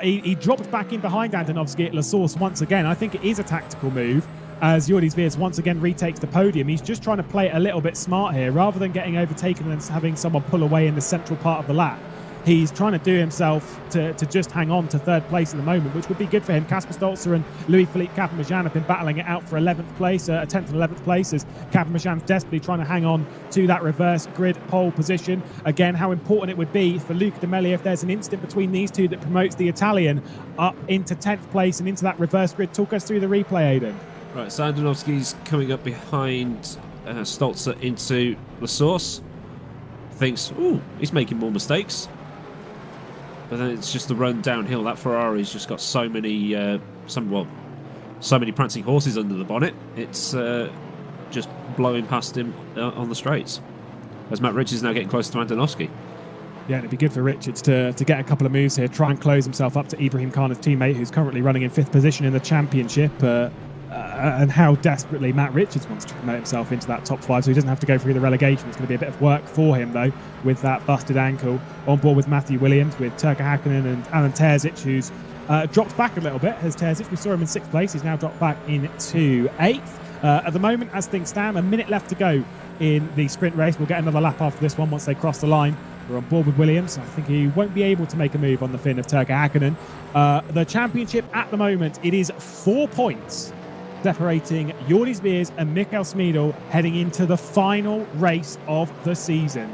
He dropped back in behind Andonovski at La Source once again. I think it is a tactical move as Jordi Viers once again retakes the podium. He's just trying to play it a little bit smart here. Rather than getting overtaken and having someone pull away in the central part of the lap, he's trying to do himself to just hang on to third place at the moment, which would be good for him. Casper Stolzer and Louis-Philippe Capamajan have been battling it out for 11th place, 10th and 11th place, as Capamajan's desperately trying to hang on to that reverse grid pole position. Again, how important it would be for Luca De Meli if there's an instant between these two that promotes the Italian up into 10th place and into that reverse grid. Talk us through the replay, Aidan. Right, so Andonovski's coming up behind Stolzer into La Source. Thinks, ooh, he's making more mistakes. But then it's just the run downhill. That Ferrari's just got so many, so many prancing horses under the bonnet. It's just blowing past him on the straights. As Matt Richards is now getting closer to Andonovski. Yeah, and it'd be good for Richards to get a couple of moves here, try and close himself up to Ibrahim Khan, his teammate, who's currently running in 5th position in the championship. And how desperately Matt Richards wants to promote himself into that top 5 so he doesn't have to go through the relegation. It's going to be a bit of work for him, though, with that busted ankle. On board with Matthew Williams, with Turka Hakkinen and Alan Terzic, who's dropped back a little bit. As Terzic, we saw him in 6th place. He's now dropped back into 8th. At the moment, as things stand, a minute left to go in the sprint race. We'll get another lap after this one once they cross the line. We're on board with Williams. I think he won't be able to make a move on the fin of Turka Hakkinen. The championship at the moment, it is 4 points separating Jordi Viers and Michael Schmidl heading into the final race of the season.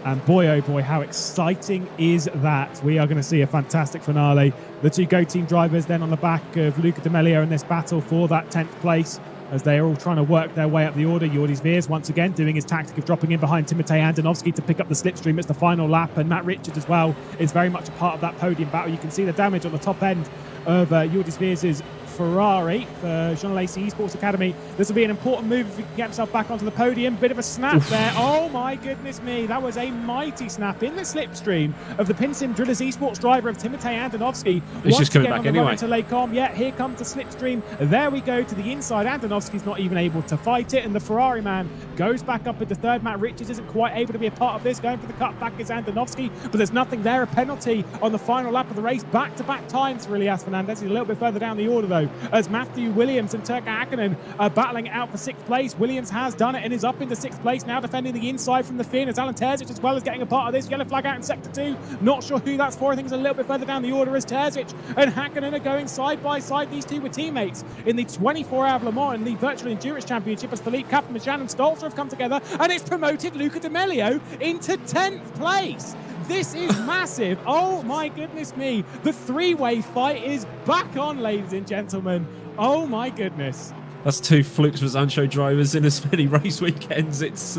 And boy, oh boy, how exciting is that? We are going to see a fantastic finale. The two Go Team drivers then on the back of Luca De Melio in this battle for that 10th place as they are all trying to work their way up the order. Jordi Viers once again doing his tactic of dropping in behind Timotej Andonovski to pick up the slipstream. It's the final lap, and Matt Richards as well is very much a part of that podium battle. You can see the damage on the top end of Jordi Viers' Ferrari for Jean Alesi Esports Academy. This will be an important move if he can get himself back onto the podium. Bit of a snap there. Oh my goodness me. That was a mighty snap in the slipstream of the Pinsim Drillers Esports driver of Timotej Andonovski. He's just coming back anyway. To Lecom. Yeah, here comes the slipstream. There we go to the inside. Andonovski's not even able to fight it, and the Ferrari man goes back up into third. Matt Richards isn't quite able to be a part of this. Going for the cutback is Andonovski, but there's nothing there. A penalty on the final lap of the race. Back-to-back times for Elias Fernandez. He's a little bit further down the order, though, as Matthew Williams and Turka Hakkinen are battling it out for 6th place. Williams has done it and is up into 6th place, now defending the inside from the fin as Alan Terzic as well as getting a part of this. Yellow flag out in sector 2. Not sure who that's for. I think it's a little bit further down the order as Terzic and Hakkinen are going side by side. These two were teammates in the 24-hour of Le Mans in the Virtual Endurance Championship as Philippe Capamajan and Stolzer have come together, and it's promoted Luca De Melio into 10th place. This is massive. Oh my goodness me. The three-way fight is back on, ladies and gentlemen. Oh my goodness. That's two flukes for Zancho drivers in as many race weekends. It's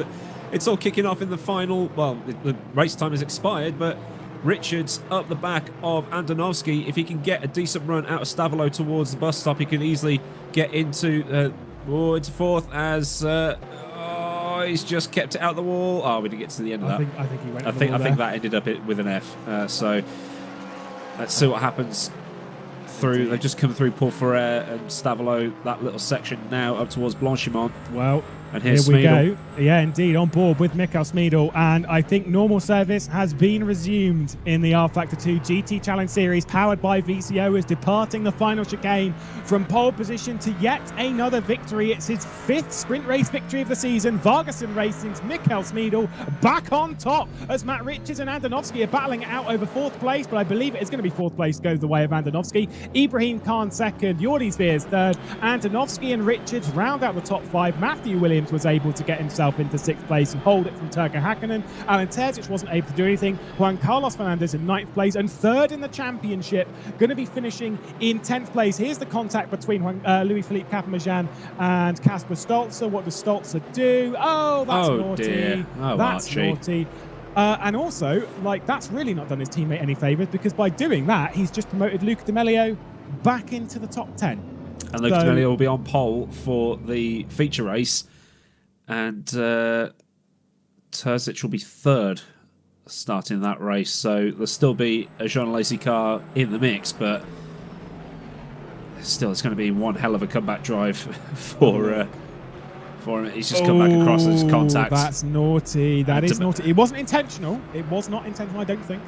all kicking off in the final. Well, the race time has expired, but Richards up the back of Andonovski. If he can get a decent run out of Stavolo towards the bus stop, he can easily get into 4th as... he's just kept it out the wall. Oh, we didn't get to the end of that. I think he went. I think that ended up with an F. So let's see what happens. They've just come through Paul Ferrer and Stavolo, that little section now up towards Blanchimont. Well, and here we go. Yeah, indeed, on board with Michael Schmidl, and I think normal service has been resumed in the rFactor 2 GT Challenge Series, powered by VCO, is departing the final chicane from pole position to yet another victory. It's his 5th sprint race victory of the season. Vargason Racing's Michael Schmidl back on top as Matt Richards and Andonovski are battling it out over 4th place, but I believe it is going to be 4th place goes the way of Andonovski. Ibrahim Khan 2nd, Jordi Viers 3rd, Andonovski and Richards round out the top 5. Matthew Williams was able to get himself into 6th place and hold it from Turka Hakkinen. Alan Terzic wasn't able to do anything. Juan Carlos Fernandez in 9th place and 3rd in the championship, going to be finishing in 10th place. Here's the contact between Louis-Philippe Capamajan and Casper Stolzer. What does Stolzer do? Oh, that's naughty. Dear. Oh, that's Archie. naughty. And also, that's really not done his teammate any favours, because by doing that, he's just promoted Luca De Melio back into the top 10. And Luca De Melio will be on pole for the feature race. And Terzic will be 3rd starting that race. So there'll still be a Jean Alesi car in the mix, but still it's going to be one hell of a comeback drive for for him. He's just come back across his contact. That's naughty. That is naughty. It wasn't intentional. It was not intentional, I don't think.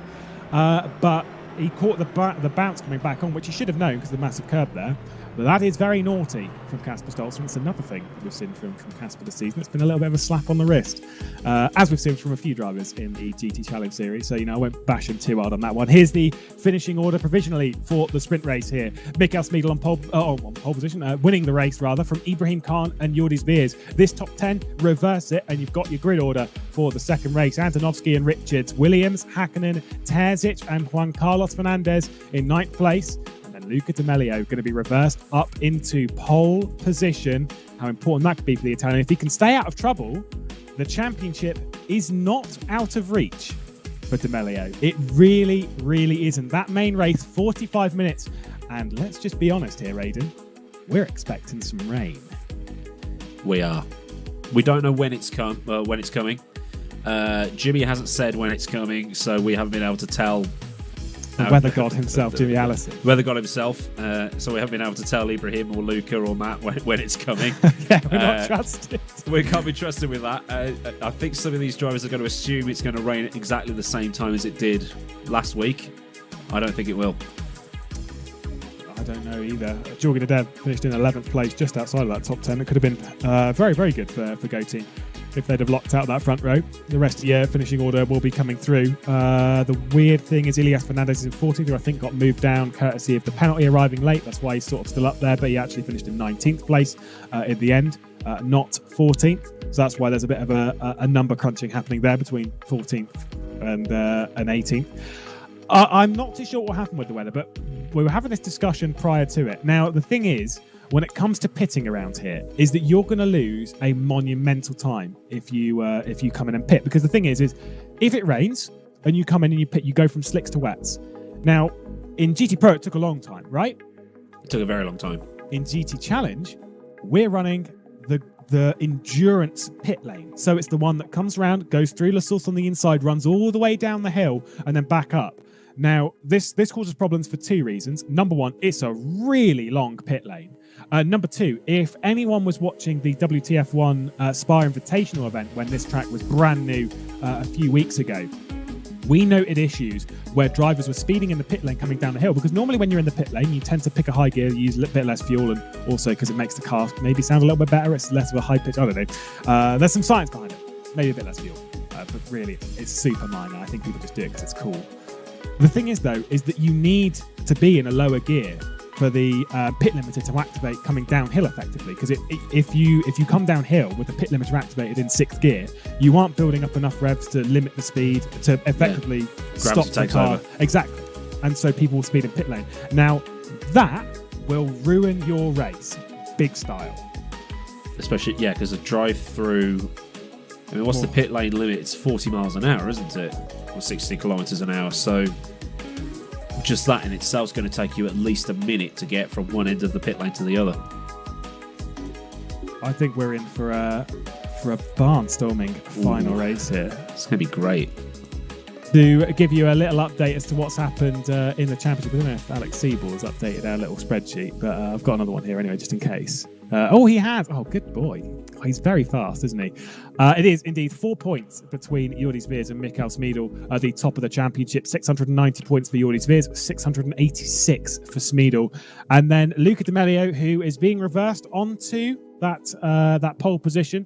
But he caught the bounce coming back on, which he should have known because of the massive curb there. But that is very naughty from Casper Stolzer. It's another thing we've seen from Casper this season. It's been a little bit of a slap on the wrist, as we've seen from a few drivers in the GT Challenge Series. So, I won't bash him too hard on that one. Here's the finishing order provisionally for the sprint race here. Mikael Smeedel on pole position, winning the race rather, from Ibrahim Khan and Jordis Veers. This top 10, reverse it, and you've got your grid order for the second race. Antonovsky and Richards, Williams, Hakkinen, Terzic, and Juan Carlos Fernandez in 9th place. Luca Di Melio going to be reversed up into pole position. How important that could be for the Italian. If he can stay out of trouble, the championship is not out of reach for Di Melio. It really, really isn't. That main race, 45 minutes. And let's just be honest here, Aiden. We're expecting some rain. We are. We don't know when it's coming. Jimmy hasn't said when it's coming, so we haven't been able to tell. The weather god himself, Jimmy Allison. Weather god himself. So we haven't been able to tell Ibrahim or Luca or Matt when it's coming. Yeah, we're not trusted. We can't be trusted with that. I think some of these drivers are going to assume it's going to rain at exactly the same time as it did last week. I don't think it will. I don't know either. Jorgen Adev finished in 11th place, just outside of that top 10. It could have been very, very good for Go Team if they'd have locked out that front row. The rest of the finishing order will be coming through. The weird thing is Ilias Fernandez is in 14th, who I think got moved down courtesy of the penalty arriving late. That's why he's sort of still up there, but he actually finished in 19th place in the end, not 14th. So that's why there's a bit of a number crunching happening there between 14th and 18th. I'm not too sure what happened with the weather, but we were having this discussion prior to it. Now, the thing is, when it comes to pitting around here, is that you're going to lose a monumental time if you come in and pit. Because the thing is if it rains and you come in and you pit, you go from slicks to wets. Now, in GT Pro, it took a long time, right? It took a very long time. In GT Challenge, we're running the endurance pit lane. So it's the one that comes around, goes through La Source on the inside, runs all the way down the hill, and then back up. Now, this causes problems for two reasons. Number one, it's a really long pit lane. Number two, if anyone was watching the WTF1 Spa Invitational event when this track was brand new a few weeks ago, we noted issues where drivers were speeding in the pit lane coming down the hill, because normally when you're in the pit lane, you tend to pick a high gear, you use a little bit less fuel, and also because it makes the car maybe sound a little bit better, it's less of a high pitch, I don't know. There's some science behind it. Maybe a bit less fuel, but really, it's super minor. I think people just do it because it's cool. The thing is, though, is that you need to be in a lower gear for the pit limiter to activate coming downhill effectively, because if you come downhill with the pit limiter activated in 6th gear, you aren't building up enough revs to limit the speed to effectively stop the car. Over. Exactly. And so people will speed in pit lane. Now, that will ruin your race, big style. Especially, because a drive through, I mean, what's the pit lane limit? It's 40 miles an hour, isn't it? Or 60 kilometers an hour. So just that in itself is going to take you at least a minute to get from one end of the pit lane to the other. I think we're in for a barnstorming final race here. It's going to be great. To give you a little update as to what's happened in the championship, I don't know if Alex Siebel has updated our little spreadsheet, but I've got another one here anyway, just in case. He has. Oh, good boy. He's very fast, isn't he? It is indeed 4 points between Jordis Veers and Mikael Smeedel at the top of the championship. 690 points for Jordis Veers, 686 for Smeedel. And then Luca Di Melio, who is being reversed onto that pole position,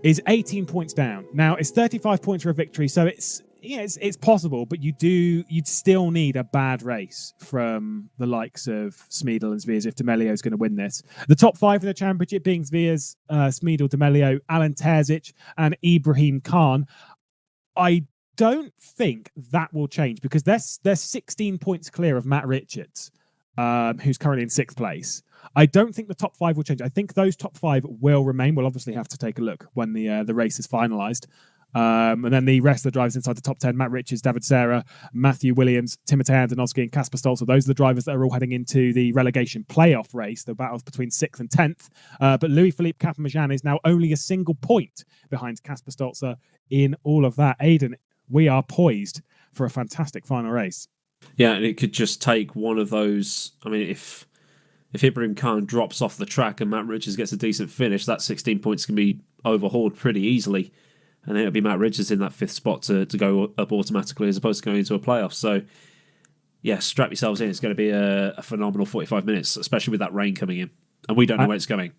is 18 points down. Now, it's 35 points for a victory, so it's possible, but you'd still need a bad race from the likes of Smeedel and Zviers if Di Melio is going to win this. The top 5 in the championship being Zviers, Smeedel, Di Melio, Alan Terzic, and Ibrahim Khan. I don't think that will change, because they're 16 points clear of Matt Richards, who's currently in 6th place. I don't think the top 5 will change. I think those top 5 will remain. We'll obviously have to take a look when the race is finalised. And then the rest of the drivers inside the top 10, Matt Richards, David Serra, Matthew Williams, Timotej Andonovski and Casper Stolzer. Those are the drivers that are all heading into the relegation playoff race, the battles between 6th and 10th. But Louis-Philippe Capamajan is now only a single point behind Casper Stolzer in all of that. Aidan, we are poised for a fantastic final race. Yeah, and it could just take one of those. I mean, if if Ibrahim Khan drops off the track and Matt Richards gets a decent finish, that 16 points can be overhauled pretty easily. And then it'll be Matt Richards in that 5th spot to go up automatically as opposed to going into a playoff. So, yeah, strap yourselves in. It's going to be a phenomenal 45 minutes, especially with that rain coming in. And we don't know where it's going.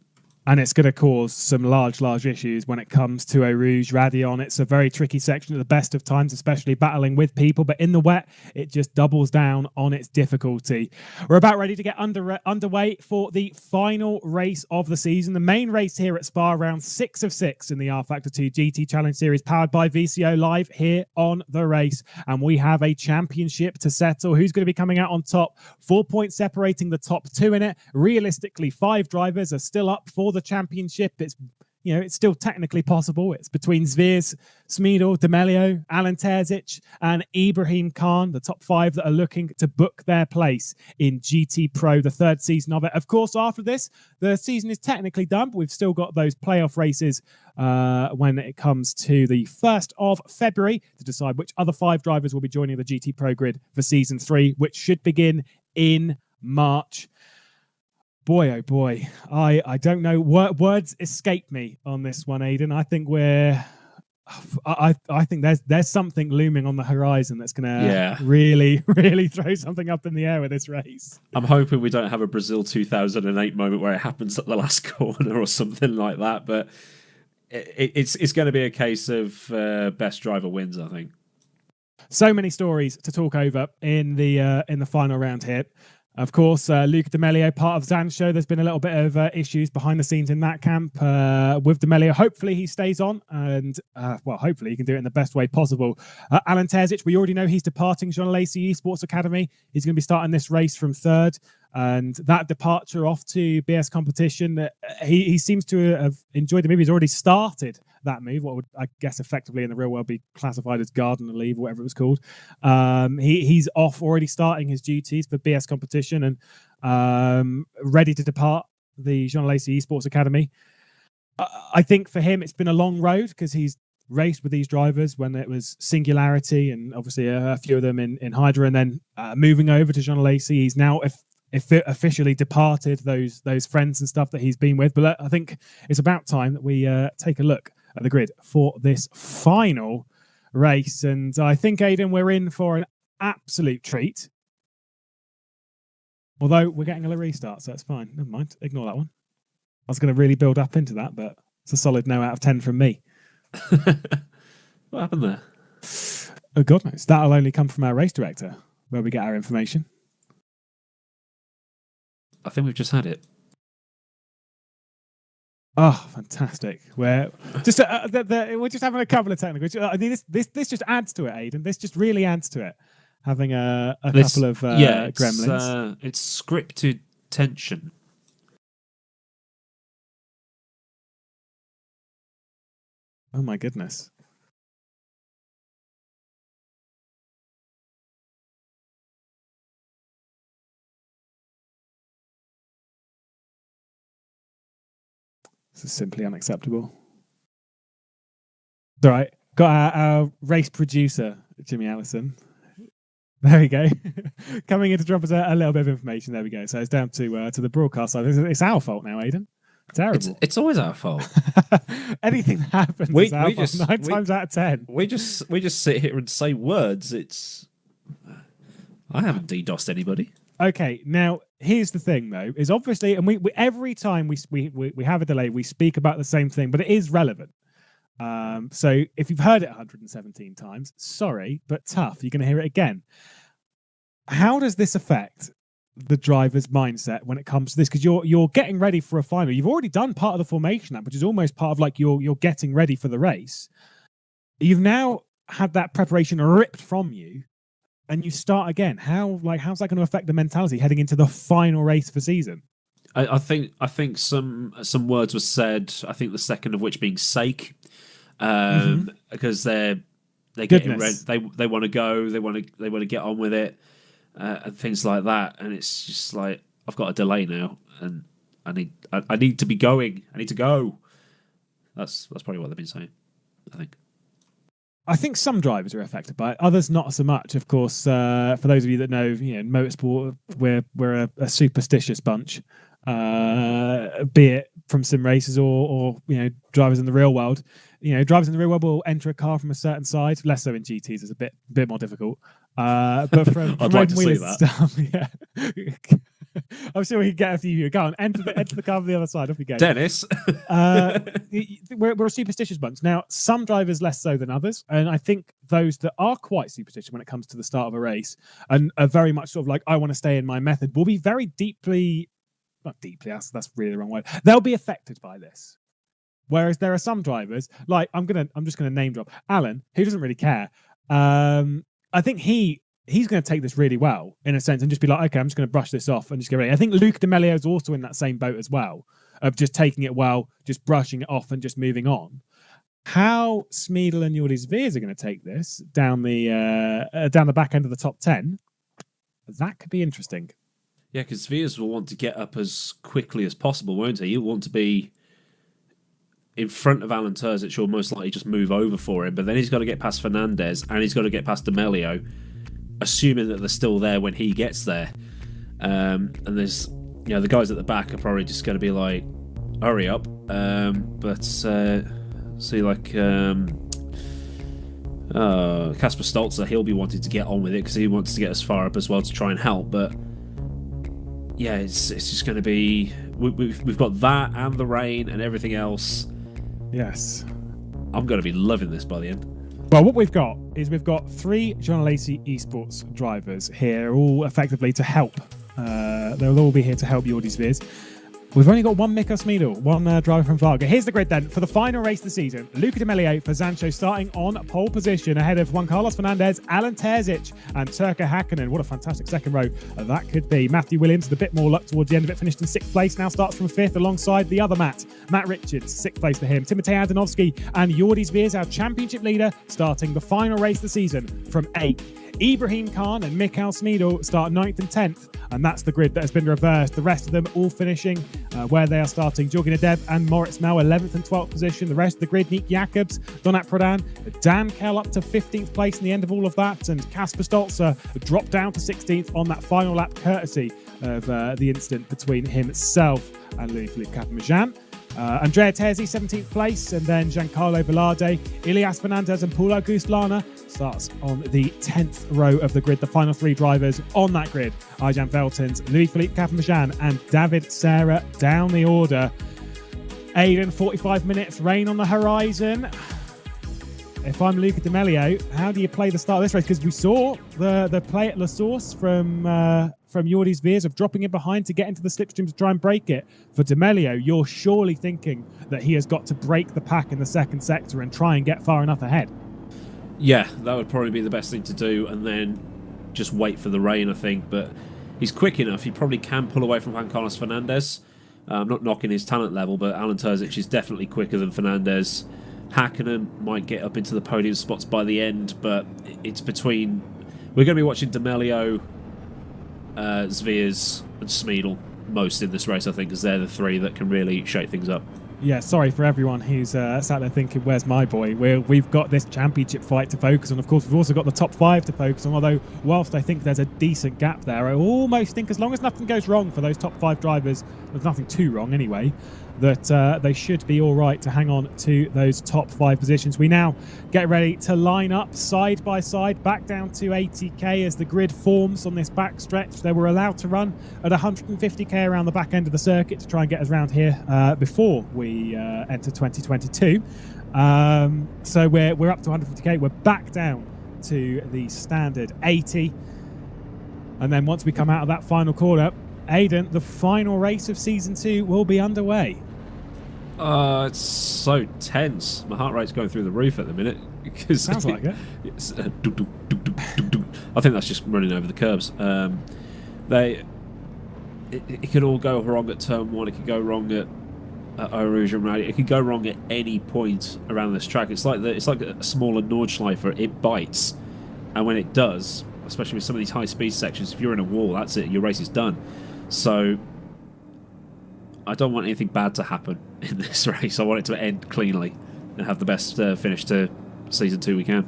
And it's going to cause some large issues when it comes to Eau Rouge, Radion. It's a very tricky section at the best of times, especially battling with people. But in the wet, it just doubles down on its difficulty. We're about ready to get underway for the final race of the season. The main race here at Spa, round 6 of 6 in the rFactor 2 GT Challenge Series, powered by VCO Live here on the race. And we have a championship to settle. Who's going to be coming out on top? 4 points separating the top 2 in it. Realistically, 5 drivers are still up for the championship. It's still technically possible. It's between Zviers, Smedel, D'Amelio, Alan Terzic and Ibrahim Khan, the top 5 that are looking to book their place in GT Pro, the 3rd season of it. Of course, after this, the season is technically done, but we've still got those playoff races when it comes to the 1st of February to decide which other 5 drivers will be joining the GT Pro grid for season 3, which should begin in March. Boy, oh boy, I don't know. Words escape me on this one, Aidan. I think I think there's something looming on the horizon that's going to really, really throw something up in the air with this race. I'm hoping we don't have a Brazil 2008 moment where it happens at the last corner or something like that. But it's going to be a case of best driver wins, I think. So many stories to talk over in the final round here. Of course, Luca D'Amelio, part of Zan's show. There's been a little bit of issues behind the scenes in that camp with D'Amelio. Hopefully he stays on and, hopefully he can do it in the best way possible. Alan Terzic, we already know he's departing Jean Alesi Esports Academy. He's going to be starting this race from 3rd. And that departure off to BS competition, he seems to have enjoyed the move. He's already started that move, what would, I guess, effectively in the real world be classified as gardener leave or whatever it was called. He's off, already starting his duties for BS competition and ready to depart the Jean Alesi Esports Academy. I think for him, it's been a long road because he's raced with these drivers when it was Singularity and obviously a few of them in Hydra, and then moving over to Jean Alesi. He's now officially departed those friends and stuff that he's been with. But I think it's about time that we take a look at the grid for this final race. And I think, Aidan, we're in for an absolute treat. Although we're getting a restart, so that's fine. Never mind. Ignore that one. I was going to really build up into that, but it's a solid no out of 10 from me. What happened there? Oh, God knows. That'll only come from our race director, where we get our information. I think we've just had it. Oh, fantastic! We're just we're just having a couple of technicals. I mean, this just adds to it, Aidan. This just really adds to it. Having a couple of gremlins. It's scripted tension. Oh my goodness. This is simply unacceptable. All right. Got our race producer, Jimmy Allison. There we go. Coming in to drop us a little bit of information. There we go. So it's down to the broadcast side. It's our fault now, Aidan. Terrible. It's always our fault. Anything that happens is our fault 9 times out of 10. We just sit here and say words. I haven't DDoSed anybody. Okay, now here's the thing, though, is obviously, and we every time we have a delay, we speak about the same thing, but it is relevant. So if you've heard it 117 times, sorry, but tough, you're going to hear it again. How does this affect the driver's mindset when it comes to this? Because you're getting ready for a final. You've already done part of the formation lap, which is almost part of like you're getting ready for the race. You've now had that preparation ripped from you. And you start again. How's that going to affect the mentality heading into the final race for season? I think some words were said. I think the second of which being sake, because they're getting ready. They want to go. They want to get on with it, and things like that. And it's just like, I've got a delay now, and I need to be going. I need to go. That's probably what they've been saying, I think. I think some drivers are affected by it, others not so much. Of course, for those of you that know, motorsport, we're a superstitious bunch, be it from sim races or drivers in the real world. Drivers in the real world will enter a car from a certain side. Less so in GTs; it's a bit more difficult. But from I'd like to see that. Stuff, yeah. I'm sure we can get a few of you. Go on, enter the car from the other side. Off you go, Dennis. We're a superstitious bunch. Now, some drivers less so than others, and I think those that are quite superstitious when it comes to the start of a race and are very much sort of like, I want to stay in my method, will be very deeply, not deeply. That's really the wrong word. They'll be affected by this. Whereas there are some drivers, like I'm just gonna name drop Alan, who doesn't really care. I think he's going to take this really well, in a sense, and just be like, okay, I'm just going to brush this off and just get ready. I think Luke D'Amelio is also in that same boat as well, of just taking it well, just brushing it off and just moving on. How Smeedle and Jordi Zveers are going to take this down the back end of the top 10, that could be interesting. Yeah, because Zveers will want to get up as quickly as possible, won't he? He'll want to be in front of Alan Terzic, who'll most likely just move over for him, but then he's got to get past Fernandez and he's got to get past D'Amelio, assuming that they're still there when he gets there. And there's, the guys at the back are probably just going to be like, hurry up. But see, like Casper Stolzer, he'll be wanting to get on with it because he wants to get as far up as well to try and help. But yeah, it's just going to be, we've got that and the rain and everything else. Yes. I'm going to be loving this by the end. Well, what we've got is we've got 3 John Lacey esports drivers here, all effectively to help. They'll all be here to help Jordi Zveers. We've only got one Mikko Smeedle, one driver from Varga. Here's the grid then for the final race of the season. Luca D'Amelio for Zancho starting on pole position ahead of Juan Carlos Fernandez, Alan Terzic and Turka Hakkinen. What a fantastic second row that could be. Matthew Williams, with a bit more luck towards the end of it, finished in 6th place, now starts from 5th alongside the other Matt Richards, 6th place for him. Timotej Andonovski and Jordi Zveers, our championship leader, starting the final race of the season from 8th. Ibrahim Khan and Mikhail Smeedle start 9th and 10th, and that's the grid that has been reversed. The rest of them all finishing where they are starting. Jorgen Adeb and Moritz Mel, 11th and 12th position. The rest of the grid, Nick Jacobs, Donat Prodan, Dan Kell up to 15th place in the end of all of that, and Casper Stolzer dropped down to 16th on that final lap, courtesy of the incident between himself and Louis-Philippe Capamajan. Andrea Terzi, 17th place, and then Giancarlo Velarde, Ilias Fernandez and Paul Auguste Lana starts on the 10th row of the grid. The final 3 drivers on that grid, Arjan Veltins, Louis-Philippe Capamajan and David Serra down the order. Aiden, 45 minutes, rain on the horizon. If I'm Luca D'Amelio, how do you play the start of this race? Because we saw the play at La Source from Jordi Zveers of dropping in behind to get into the slipstream to try and break it. For D'Amelio, you're surely thinking that he has got to break the pack in the second sector and try and get far enough ahead. Yeah, that would probably be the best thing to do, and then just wait for the rain, I think. But he's quick enough. He probably can pull away from Juan Carlos Fernandez. I'm not knocking his talent level, but Alan Terzic is definitely quicker than Fernandez. Hakkinen might get up into the podium spots by the end, but it's between... We're going to be watching D'Amelio, Zveers and Smeedle most in this race, I think, because they're the 3 that can really shake things up. Yeah, sorry for everyone who's sat there thinking, where's my boy? We've got this championship fight to focus on. Of course, we've also got the top 5 to focus on, although whilst I think there's a decent gap there, I almost think as long as nothing goes wrong for those top 5 drivers, there's nothing too wrong anyway, that they should be all right to hang on to those top 5 positions. We now get ready to line up side by side back down to 80k as the grid forms on this back stretch. They were allowed to run at 150k around the back end of the circuit to try and get us around here before we enter 2022. So we're up to 150k. We're back down to the standard 80. And then once we come out of that final corner, Aidan, the final race of Season 2 will be underway. It's so tense. My heart rate's going through the roof at the minute. Sounds like it. It's, I think that's just running over the curbs. It could all go wrong at turn 1. It could go wrong at Eau Rouge and Rally. It could go wrong at any point around this track. It's like a smaller Nordschleifer. It bites, and when it does, especially with some of these high-speed sections, if you're in a wall, that's it. Your race is done. So I don't want anything bad to happen in this race. I want it to end cleanly and have the best finish to Season 2 we can.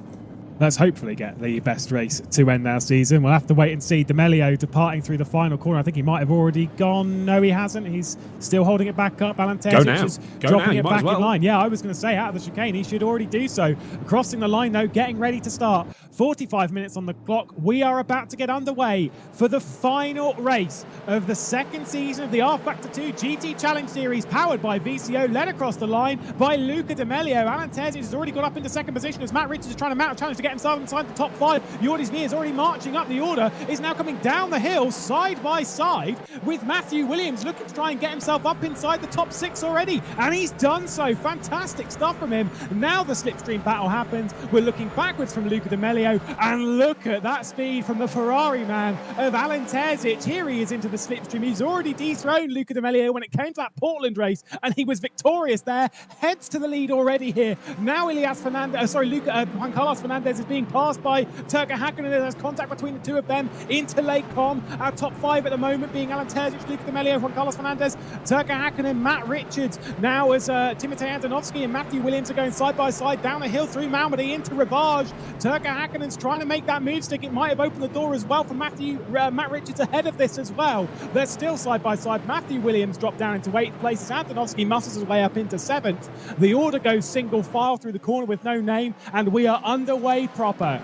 let's hopefully get the best race to end our season. We'll have to wait and see. D'Amelio departing through the final corner. I think he might have already gone. No, he hasn't. He's still holding it back up. Alan Terzic is dropping it back in line. Yeah, I was going to say, out of the chicane, he should already do so. Crossing the line, though, getting ready to start. 45 minutes on the clock. We are about to get underway for the final race of the second season of the rFactor 2 GT Challenge Series, powered by VCO, led across the line by Luca D'Amelio. Alan Terzic has already got up into second position as Matt Richards is trying to mount a challenge to get himself inside the top 5. Jordi Svee is already marching up the order, is now coming down the hill side by side with Matthew Williams, looking to try and get himself up inside the top 6 already, and he's done so. Fantastic stuff from him. Now the slipstream battle happens. We're looking backwards from Luca D'Amelio, and look at that speed from the Ferrari man of Alan Terzic. Here he is into the slipstream. He's already dethroned Luca D'Amelio when it came to that Portland race, and he was victorious there. Heads to the lead already here. Now Juan Carlos Fernandez is being passed by Turka Hakkinen. There's contact between the two of them into Lake Com. Our top 5 at the moment being Alan Terzic, Luca D'Amelio, Juan Carlos Fernandez, Turka Hakkinen, Matt Richards. Now as Timotej Antonovsky and Matthew Williams are going side by side down the hill through Malmedy into Rivage. Turka Hakkinen's trying to make that move stick. It might have opened the door as well for Matt Richards ahead of this as well. They're still side by side. Matthew Williams dropped down into 8th place as Antonovsky muscles his way up into 7th. The order goes single file through the corner with no name, and we are underway proper.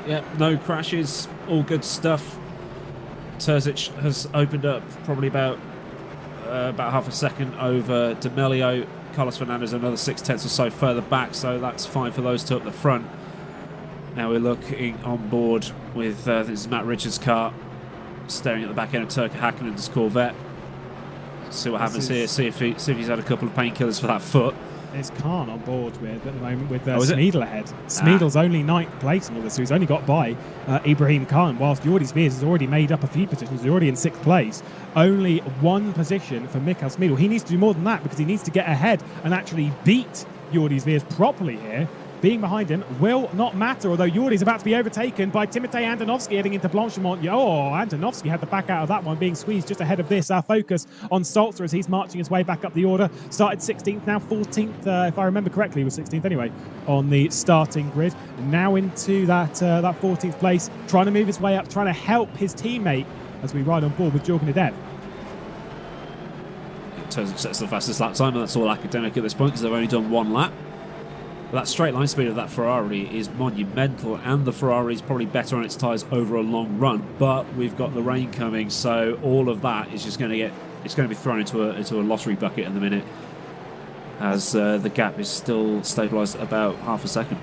Yep, no crashes, all good stuff. Terzic has opened up probably about half a second over D'Amelio. Carlos Fernandez another 6/10 or so further back, so that's fine for those two up the front. Now we're looking on board with this is Matt Richards' car, staring at the back end of Turka Hakkinen's Corvette. See what happens here. See if he's had a couple of painkillers for that foot. There's Khan on board with at the moment with Smeedle ahead. Smeedle's only 9th place in all this, so he's only got by Ibrahim Khan, whilst Jordi Svee has already made up a few positions. He's already in 6th place. Only 1 position for Mikael Smeedle. He needs to do more than that because he needs to get ahead and actually beat Jordi Svee properly here. Being behind him will not matter, although Jordi's about to be overtaken by Timotej Antonovsky heading into Blanchimont. Oh, Antonovsky had the back out of that one, being squeezed just ahead of this. Our focus on Stolzer as he's marching his way back up the order. Started 16th, now 14th, if I remember correctly, he was 16th anyway, on the starting grid. Now into that 14th place, trying to move his way up, trying to help his teammate as we ride on board with Jorgen Adev. Terzic sets the fastest lap time, and that's all academic at this point because they've only done 1 lap. But that straight line speed of that Ferrari is monumental, and the Ferrari is probably better on its tyres over a long run. But we've got the rain coming, so all of that is just going to be thrown into a lottery bucket in the minute, as the gap is still stabilised at about half a second.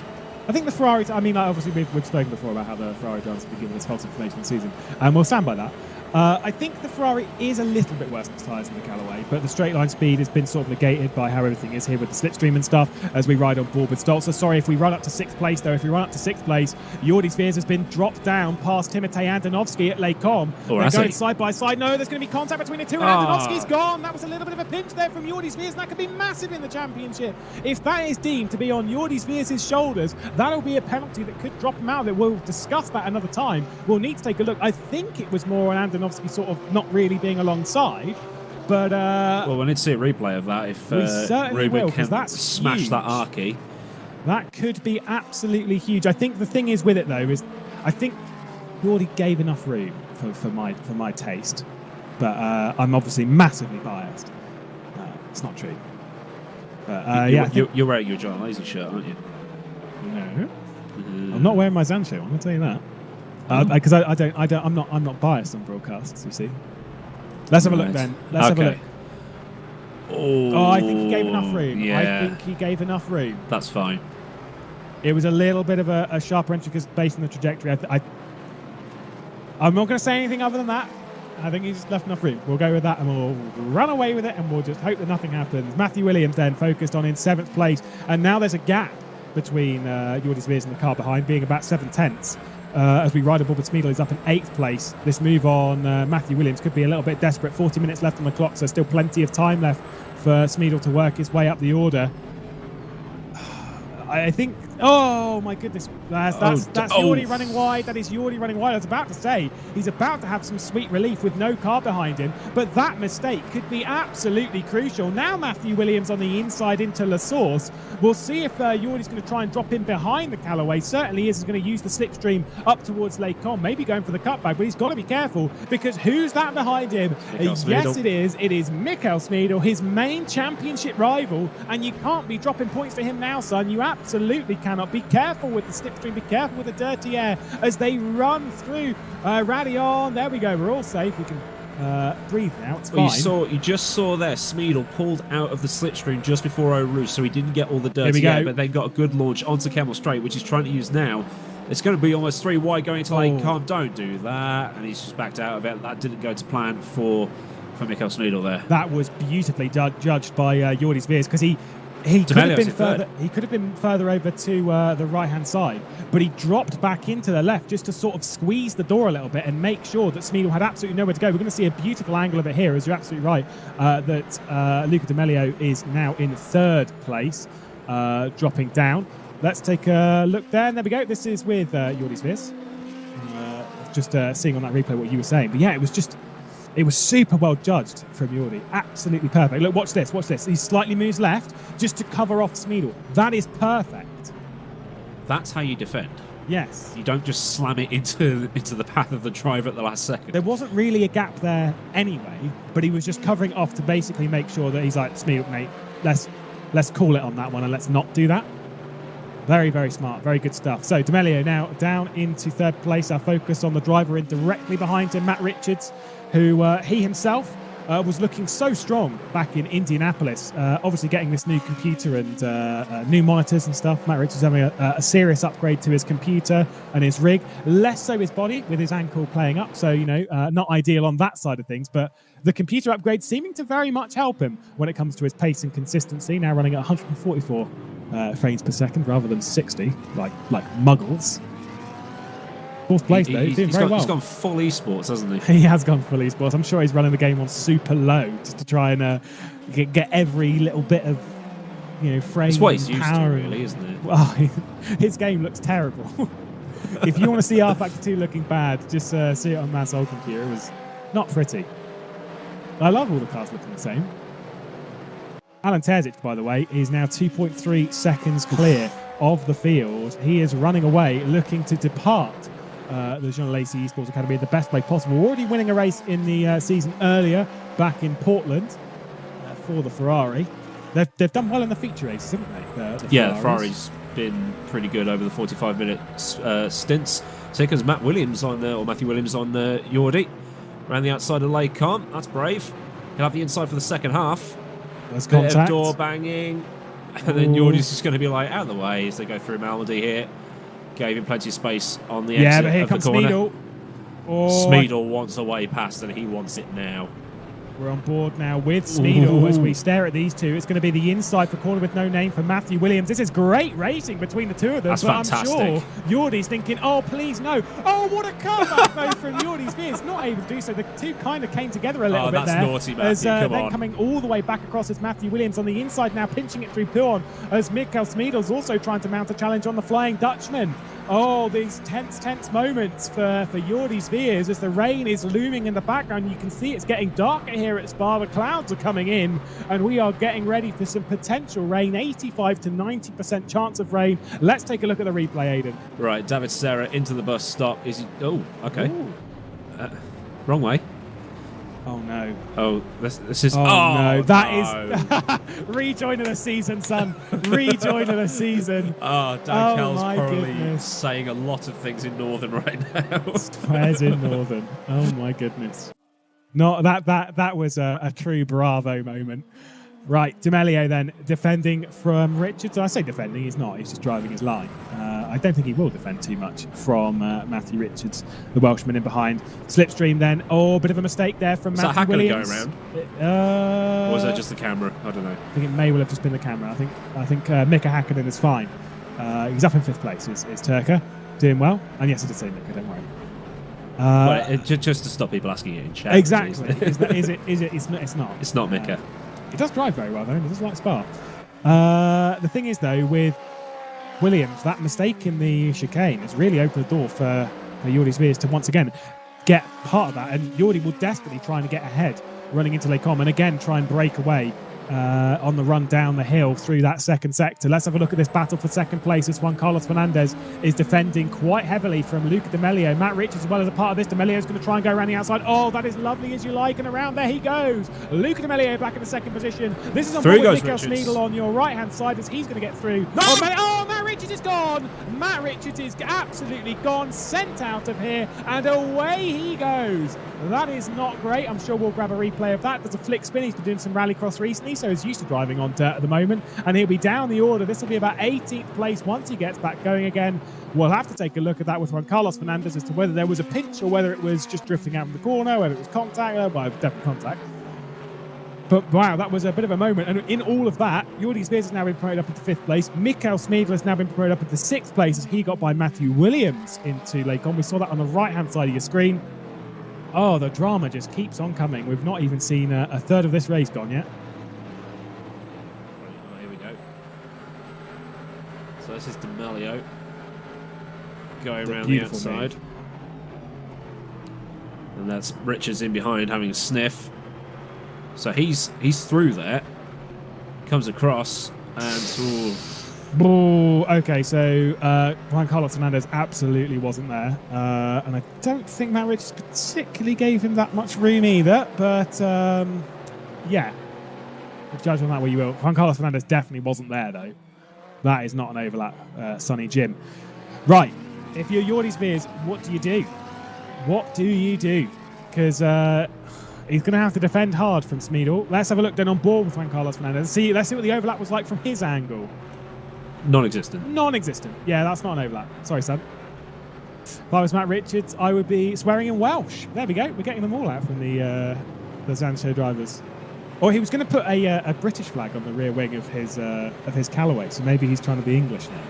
I think the Ferrari, obviously we've spoken before about how the Ferrari drivers have been given this false information this season, and we'll stand by that. I think the Ferrari is a little bit worse on its tyres than the Callaway, but the straight line speed has been sort of negated by how everything is here with the slipstream and stuff as we ride on board with Stolzer. Sorry, if we run up to 6th place, though, Jordi Svee has been dropped down past Timotej Antonovsky at Lake Com. They're going side by side. No, there's going to be contact between the two, and Antonovsky's gone. That was a little bit of a pinch there from Jordi Svee, and that could be massive in the championship. If that is deemed to be on Jordi Svee's shoulders, that'll be a penalty that could drop him out of it. We'll discuss that another time. We'll need to take a look. I think it was more on Antonovsky sort of not really being alongside, but well, we need to see a replay of that if Ruben can smash that Arky. That could be absolutely huge. I think the thing is with it though is I think Jordi gave enough room for my taste, but I'm obviously massively biased. It's not true, but you're wearing your John Lazy shirt, aren't you? No, I'm not wearing my Zan shirt. I'm gonna tell you that. Because I'm not biased on broadcasts, you see. Let's have a look then. Let's have a look. Oh, I think he gave enough room. Yeah. I think he gave enough room. That's fine. It was a little bit of a sharper entry because based on the trajectory, I'm not going to say anything other than that. I think he just left enough room. We'll go with that and we'll run away with it and we'll just hope that nothing happens. Matthew Williams then focused on in 7th place, and now there's a gap between Jordi Svee and the car behind, being about 7/10. As we ride aboard with Smeedle, he's up in 8th place. This move on Matthew Williams could be a little bit desperate. 40 minutes left on the clock, so still plenty of time left for Smeedle to work his way up the order. I think Oh my goodness! That's Jordi oh. running wide. That is Jordi running wide. I was about to say he's about to have some sweet relief with no car behind him, but that mistake could be absolutely crucial. Now Matthew Williams on the inside into La Source. We'll see if Jordi's going to try and drop in behind the Callaway. Certainly is going to use the slipstream up towards Lake Con, maybe going for the cutback, but he's got to be careful because who's that behind him? Yes, it is. It is Mikael Smeedel, his main championship rival, and you can't be dropping points to him now, son. You absolutely cannot. Be careful with the slipstream, be careful with the dirty air as they run through Radion. There we go, we're all safe. We can breathe now, it's fine. You just saw there, Smeedel pulled out of the slipstream just before Eau Rouge, so he didn't get all the dirty air, but then got a good launch onto Kemmel Straight, which he's trying to use now. It's going to be almost 3 wide going into Lake Con. Don't do that. And he's just backed out of it. That didn't go to plan for Mikael Smeedel there. That was beautifully judged by Jordi Sveers because he could have been further. He could have been further over to the right-hand side, but he dropped back into the left just to sort of squeeze the door a little bit and make sure that Smeedel had absolutely nowhere to go. We're going to see a beautiful angle of it here, as you're absolutely right, that Luca D'Amelio is now in 3rd place, dropping down. Let's take a look there, and there we go. This is with Jordi Sveers. Just seeing on that replay what you were saying, but yeah, it was super well judged from Jordi. Absolutely perfect. Look, watch this, watch this. He slightly moves left just to cover off Smeedel. That is perfect. That's how you defend. Yes. You don't just slam it into the path of the driver at the last second. There wasn't really a gap there anyway, but he was just covering off to basically make sure that he's like, Smeedel, mate, let's call it on that one and let's not do that. Very, very smart. Very good stuff. So D'Amelio now down into 3rd place. Our focus on the driver in directly behind him, Matt Richards, who he himself was looking so strong back in Indianapolis. Obviously getting this new computer and new monitors and stuff. Matt Richards having a serious upgrade to his computer and his rig. Less so his body with his ankle playing up. So, not ideal on that side of things. But the computer upgrade seeming to very much help him when it comes to his pace and consistency. Now running at 144 frames per second rather than 60, like muggles. 4th place, though. He's doing very well. He's gone full esports, hasn't he? He has gone full esports. I'm sure he's running the game on super low just to try and get every little bit of, frame. It's what he's used power to, really, isn't it? Well, his game looks terrible. If you want to see rFactor 2 looking bad, just see it on Matt's old computer. It was not pretty. I love all the cars looking the same. Alan Terzic, by the way, is now 2.3 seconds clear of the field. He is running away, looking to depart the Jean Lacey Esports Academy in the best way possible. Already winning a race in the season earlier, back in Portland, for the Ferrari. They've done well in the feature races, haven't they? The Ferrari's been pretty good over the 45-minute stints. Second's Matthew Williams on Jordi. Around the outside of Lake Con. That's brave. He'll have the inside for the second half. There's Bit contact. of door banging. And then Jordi's just going to be like, out of the way as they go through Malmedy here. Gave him plenty of space on the exit but here of comes the corner. Smeedel. Smeedel wants a way past and he wants it now. We're on board now with Smeedel as we stare at these two. It's going to be the inside for corner with no name for Matthew Williams. This is great racing between the two of them. That's but fantastic. I'm sure Jordi's thinking, oh, please, no. Oh, what a comeback, though, from Jordi Sveers. Not able to do so. The two kind of came together a little bit there. Oh, that's naughty, Matthew. Come then on. coming all the way back across as Matthew Williams on the inside now, pinching it through Puon as Mikael Smeedel's also trying to mount a challenge on the Flying Dutchman. Oh, these tense moments for Jordi Sveers as the rain is looming in the background. You can see it's getting darker here at Spa. The clouds are coming in, and we are getting ready for some potential rain. 85 to 90% chance of rain. Let's take a look at the replay, Aidan. Right, David Serra into the bus stop. Is he? Oh, okay. Wrong way. Oh no. Oh, this is. Oh, no. That is rejoin of the season, son. Rejoin of the season. Oh, Dan Kell's probably goodness. saying a lot of things in Northern right now. Swears in Northern. Oh my goodness. No, that was a true bravo moment. Right, D'Amelio then defending from Richards. I say defending, he's not. He's just driving his line. I don't think he will defend too much from Matthew Richards, the Welshman in behind. Slipstream then. Oh, bit of a mistake there from Was Matthew that Williams. Hackett going around? Or was that just the camera? I don't know. I think it may well have just been the camera. I think Mika Hakkinen is fine. He's up in 5th place. Is Turker doing well? And yes, I did say Mika. Don't worry. Just to stop people asking it in chat. Exactly. Is it? It's not. It's not Mika. He does drive very well, though. He does like Spa. The thing is, though, with Williams, that mistake in the chicane has really opened the door for Jordi Spears to once again get part of that. And Jordi will desperately try and get ahead running into Lecom and again try and break away on the run down the hill through that second sector. Let's have a look at this battle for second place. This one, Carlos Fernandez is defending quite heavily from Luca D'Amelio. Matt Richards as well as a part of this. D'Amelio is going to try and go around the outside. Oh, that is lovely as you like, and around there he goes. Luca D'Amelio back in the second position. This is on board with Mikkel Smeedel on your right-hand side as he's going to get through. No! Matt Richards is gone. Matt Richards is absolutely gone, sent out of here, and away he goes. That is not great. I'm sure we'll grab a replay of that. There's a flick spin. He's been doing some rallycross recently, so he's used to driving on dirt at the moment, and he'll be down the order. This will be about 18th place once he gets back going again. We'll have to take a look at that with Juan Carlos Fernandez as to whether there was a pinch or whether it was just drifting out of the corner, whether it was contact. Well, definitely contact. But wow, that was a bit of a moment. And in all of that, Jordi Spears has now been promoted up into 5th place. Mikkel Smeedel has now been promoted up into 6th place as he got by Matthew Williams into Lecom. We saw that on the right-hand side of your screen. Oh, the drama just keeps on coming. We've not even seen a third of this race gone yet. Here we go. So this is D'Amelio going around the outside. And that's Richards in behind having a sniff. So he's through there. Comes across and... Oh, okay, so Juan Carlos Fernandez absolutely wasn't there. And I don't think Matt Richards particularly gave him that much room either. But, yeah. Judge on that where you will. Juan Carlos Fernandez definitely wasn't there, though. That is not an overlap, Sonny Jim. Right. If you're Jordi Spears, what do you do? What do you do? Because he's going to have to defend hard from Smeedel. Let's have a look then on board with Juan Carlos Fernandez. Let's see what the overlap was like from his angle. Non-existent. Non-existent. Yeah, that's not an overlap. Sorry, son. If I was Matt Richards, I would be swearing in Welsh. There we go. We're getting them all out from the Zancho drivers. Or he was going to put a British flag on the rear wing of his Callaway, so maybe he's trying to be English now.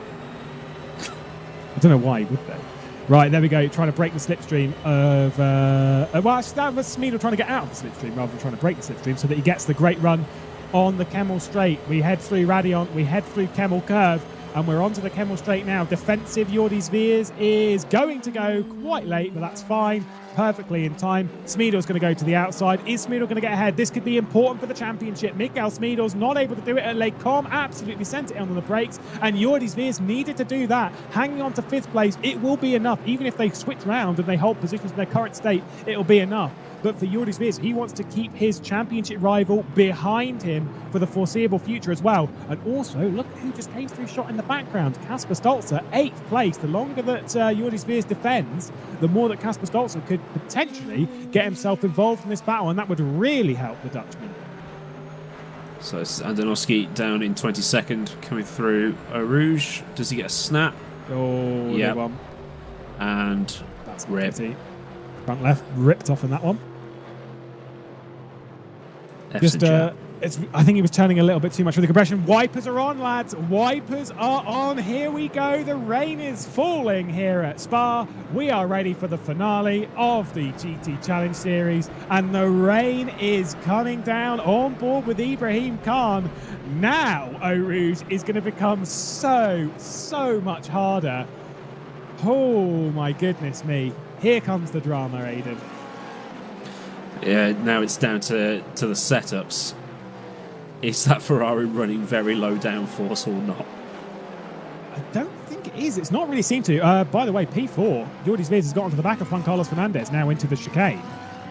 I don't know why he would though. Right, there we go. Trying to break the slipstream of... well, actually, that was Smeedel trying to get out of the slipstream rather than trying to break the slipstream so that he gets the great run on the Kemmel Straight. We head through Radion, we head through Kemmel Curve, and we're onto the Kemmel Straight now. Defensive Jordi Spears is going to go quite late, but that's fine. Perfectly in time. Smeedel's going to go to the outside. Is Smeedel going to get ahead? This could be important for the championship. Mikkel Smeedel's not able to do it at Lecom. Absolutely sent it on the brakes. And Jordi Spears needed to do that. Hanging on to 5th place, it will be enough. Even if they switch round and they hold positions in their current state, it'll be enough. But for Jordi Spears, he wants to keep his championship rival behind him for the foreseeable future as well. And also, look who just came through shot in the background. Kasper Stolzer, 8th place. The longer that Jordi Spears defends, the more that Kasper Stolzer could potentially get himself involved in this battle, and that would really help the Dutchman. So it's Andonovski down in 22nd, coming through Eau Rouge. Does he get a snap? Oh, yeah. And that's rip. Front left ripped off in that one. I think he was turning a little bit too much for the compression. Wipers are on, lads. Wipers are on. Here we go. The rain is falling here at Spa. We are ready for the finale of the GT Challenge Series. And the rain is coming down on board with Ibrahim Khan. Now, Eau Rouge is going to become so much harder. Oh, my goodness me. Here comes the drama, Aidan. Yeah, now it's down to the setups. Is that Ferrari running very low downforce or not? I don't think it is. It's not really seemed to. By the way, P4, Jordi Spears has got onto the back of Juan Carlos Fernandez, now into the chicane.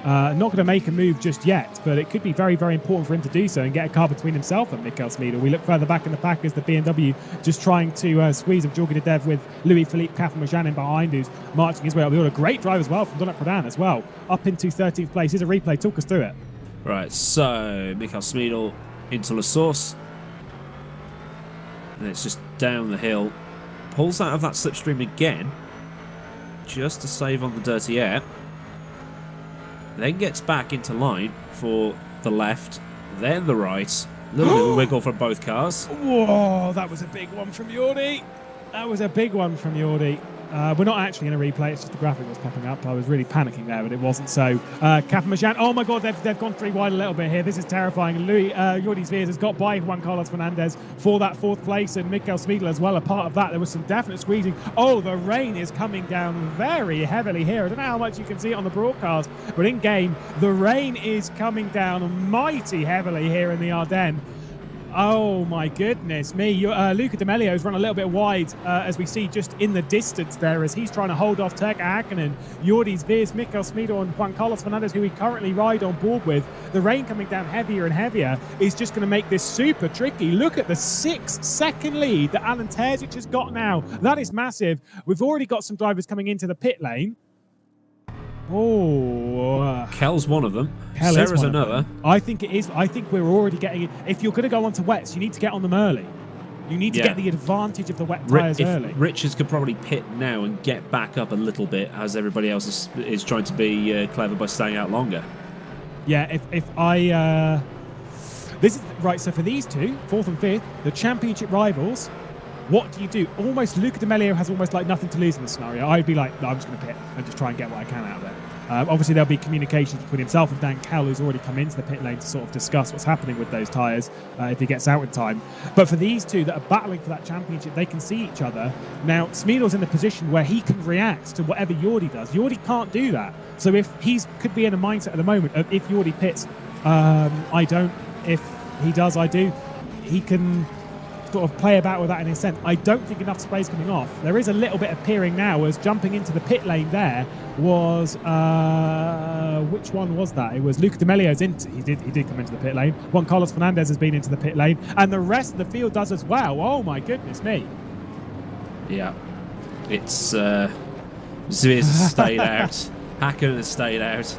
Not going to make a move just yet, but it could be very, very important for him to do so and get a car between himself and Mikkel Smeedel. We look further back in the pack as the BMW just trying to squeeze of Jorge de Dev with Louis-Philippe Capamajan in behind, who's marching his way up the order. Great drive as well from Donat Prodan as well. Up into 13th place. Here's a replay. Talk us through it. Right, so Mikkel Smeedel into La Source. And it's just down the hill. Pulls out of that slipstream again, just to save on the dirty air. Then gets back into line for the left, then the right. A little bit of wiggle from both cars. Whoa, that was a big one from Jordi. That was a big one from Jordi. We're not actually going to replay. It's just the graphic was popping up. I was really panicking there, but it wasn't. So, Kapamajan. Oh my God, they've gone 3 wide a little bit here. This is terrifying. Jordi Sveers has got by Juan Carlos Fernandez for that 4th place, and Mikael Smeedel as well. A part of that, there was some definite squeezing. Oh, the rain is coming down very heavily here. I don't know how much you can see it on the broadcast, but in game, the rain is coming down mighty heavily here in the Ardennes. Oh my goodness me. Luca D'Amelio's run a little bit wide, as we see just in the distance there, as he's trying to hold off Turka Hakkinen, Jordi Sveers, Mikael Smeedel and Juan Carlos Fernandez, who we currently ride on board with. The rain coming down heavier and heavier is just going to make this super tricky. Look at the 6-second lead that Alan Terzic has got now. That is massive. We've already got some drivers coming into the pit lane. Oh, Kel's one of them. Kel Sarah's another. I think it is. I think we're already getting it. If you're going to go onto wets, you need to get on them early. You need to get the advantage of the wet tyres early. Richards could probably pit now and get back up a little bit, as everybody else is trying to be clever by staying out longer. Yeah, if I... this is right, so for these two, 4th and 5th, the championship rivals, what do you do? Almost, Luca D'Amelio has almost like nothing to lose in this scenario. I'd be like, no, I'm just going to pit and just try and get what I can out of there. Obviously, there'll be communications between himself and Dan Kell, who's already come into the pit lane to sort of discuss what's happening with those tyres if he gets out in time. But for these two that are battling for that championship, they can see each other. Now, Smeedle's in the position where he can react to whatever Jordi does. Jordi can't do that. So if could be in a mindset at the moment of if Jordi pits, I don't. If he does, I do. He can sort of play about with that in his sense. I don't think enough spray's coming off. There is a little bit appearing now as jumping into the pit lane there was which one was that? It was Luca D'Amelio's into. He did come into the pit lane. Juan Carlos Fernandez has been into the pit lane, and the rest of the field does as well. Oh my goodness me. Yeah. It's Zweers has stayed out. Hakkinen has stayed out.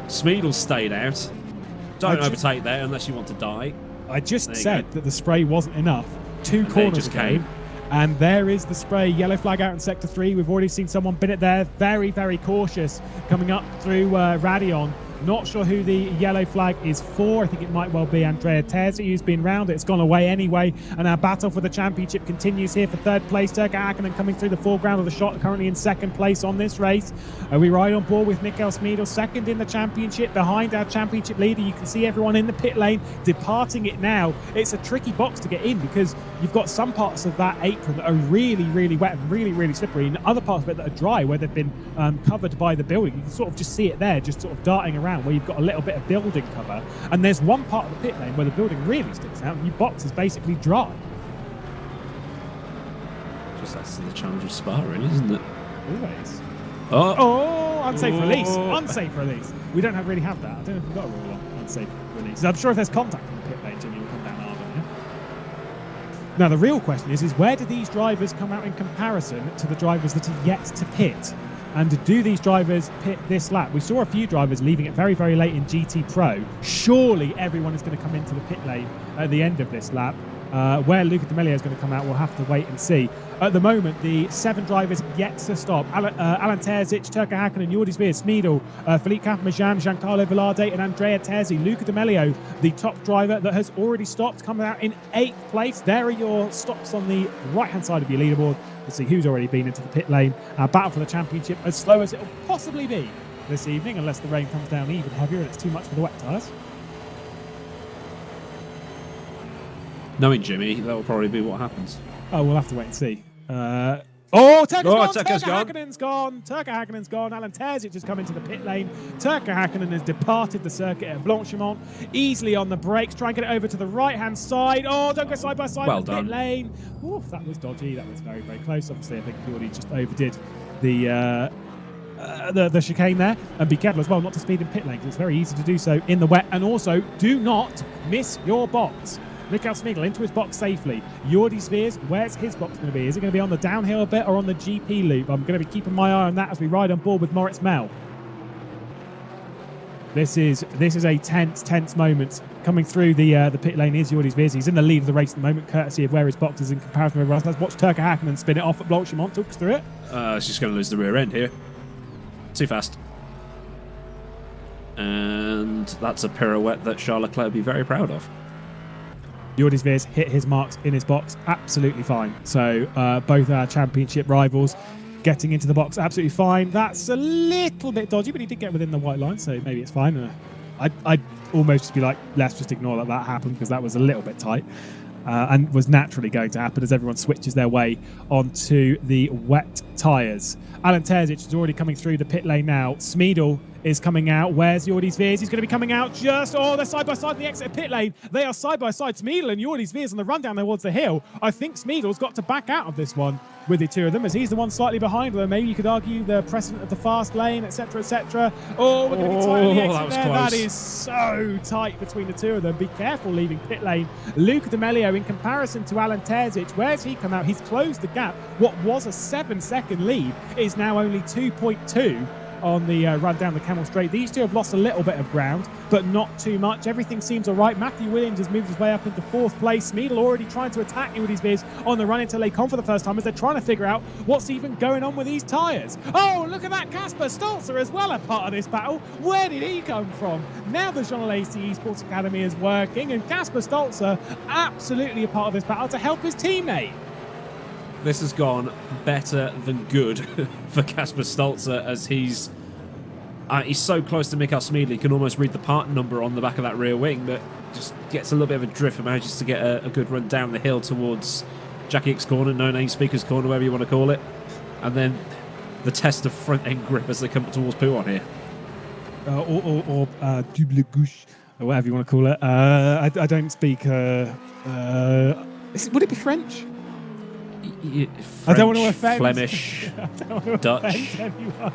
Smeedel stayed out. Don't overtake there unless you want to die. I just said that the spray wasn't enough. 2 corners came. And there is the spray. Yellow flag out in Sector 3. We've already seen someone bin it there. Very, very cautious coming up through Radion. Not sure who the yellow flag is for. I think it might well be Andrea Terzi, who's been round it. It's gone away anyway. And our battle for the championship continues here for 3rd place. Turka Hakkinen coming through the foreground of the shot, currently in 2nd place on this race. We ride on board with Mikael Smeedel, 2nd in the championship, behind our championship leader. You can see everyone in the pit lane departing it now. It's a tricky box to get in because you've got some parts of that apron that are really, really wet and really, really slippery, and other parts of it that are dry where they've been covered by the building. You can sort of just see it there, just sort of darting around, where you've got a little bit of building cover, and there's one part of the pit lane where the building really sticks out and your box is basically dry. Just that's the challenge of Spa, really, isn't it? Always. Oh, unsafe release. Unsafe release. We don't really have that. I don't know if we've got a rule on unsafe release. I'm sure if there's contact in the pit lane, Jimmy will come down hard on you. Now, the real question is where do these drivers come out in comparison to the drivers that are yet to pit? And do these drivers pit this lap? We saw a few drivers leaving it very, very late in GT Pro. Surely everyone is going to come into the pit lane at the end of this lap. Where Luca D'Amelio is going to come out, we'll have to wait and see. At the moment, the 7 drivers yet to stop. Alan Terzic, Turka Hakkinen, Jordi Sveers, Smeedel, Philippe Kapamajan, Giancarlo Velarde and Andrea Terzi. Luca D'Amelio, the top driver that has already stopped, coming out in 8th place. There are your stops on the right-hand side of your leaderboard. Let's see who's already been into the pit lane. Battle for the championship, as slow as it will possibly be this evening, unless the rain comes down even heavier and it's too much for the wet tyres. Knowing Jimmy, that will probably be what happens. Oh, we'll have to wait and see. Turka Hakkinen's gone. Turka Hakkinen's gone. Alan Terzic has come into the pit lane. Turka Hakkinen has departed the circuit at Blanchimont. Easily on the brakes. Try and get it over to the right-hand side. Oh, don't go side by side with the pit lane. Oof, that was dodgy. That was very, very close. Obviously, I think Jordi just overdid the chicane there. And be careful as well not to speed in pit lane, because it's very easy to do so in the wet. And also, do not miss your box. Mikael Smeedel into his box safely. Jordi Sveers, where's his box going to be? Is it going to be on the downhill bit or on the GP loop? I'm going to be keeping my eye on that as we ride on board with Moritz Mel. This is a tense moment. Coming through the pit lane is Jordi Sveers. He's in the lead of the race at the moment, courtesy of where his box is in comparison with everyone else. Let's watch Turka Hakkinen spin it off at Blanchimont. Talk us through it. It's just going to lose the rear end here. Too fast. And that's a pirouette that Charles Leclerc would be very proud of. Jordi Veers hit his marks in his box absolutely fine. So both our championship rivals getting into the box absolutely fine. That's a little bit dodgy, but he did get within the white line, so maybe it's fine. I'd almost just be like, let's just ignore that happened, because that was a little bit tight. And was naturally going to happen as everyone switches their way onto the wet tyres. Alan Terzic is already coming through the pit lane now. Smeedle is coming out. Where's Jordi Veers? He's going to be coming out just... Oh, they're side by side in the exit pit lane. They are side by side. Smeedle and Jordi Veers on the run down towards the hill. I think Smeedle's got to back out of this one with the two of them, as he's the one slightly behind, although maybe you could argue the precedent of the fast lane, etc., etc. Oh, we're going to be tight on the exit there. Close. That is so tight between the two of them. Be careful leaving pit lane. Luca D'Amelio, in comparison to Alan Terzic, where's he come out? He's closed the gap. What was a 7-second lead is now only 2.2 on the run down the Camel Straight. These two have lost a little bit of ground, but not too much. Everything seems all right. Matthew Williams has moved his way up into 4th place. Smeedle already trying to attack Jordi Veers on the run into Lake Con for the first time, as they're trying to figure out what's even going on with these tyres. Oh, look at that. Casper Stolzer as well, a part of this battle. Where did he come from? Now the Jean Lacey Esports Academy is working, and Casper Stolzer absolutely a part of this battle to help his teammate. This has gone better than good for Casper Stolzer, as he's so close to Mikael Smeedle. He can almost read the part number on the back of that rear wing, but just gets a little bit of a drift and manages to get a good run down the hill towards Jackie X Corner, No Name Speaker's Corner, whatever you want to call it. And then the test of front end grip as they come towards Pouon here. Or double gauche, or whatever you want to call it. I don't speak... would it be French? French, I don't want to offend. Flemish, I don't want to Dutch. offend anyone.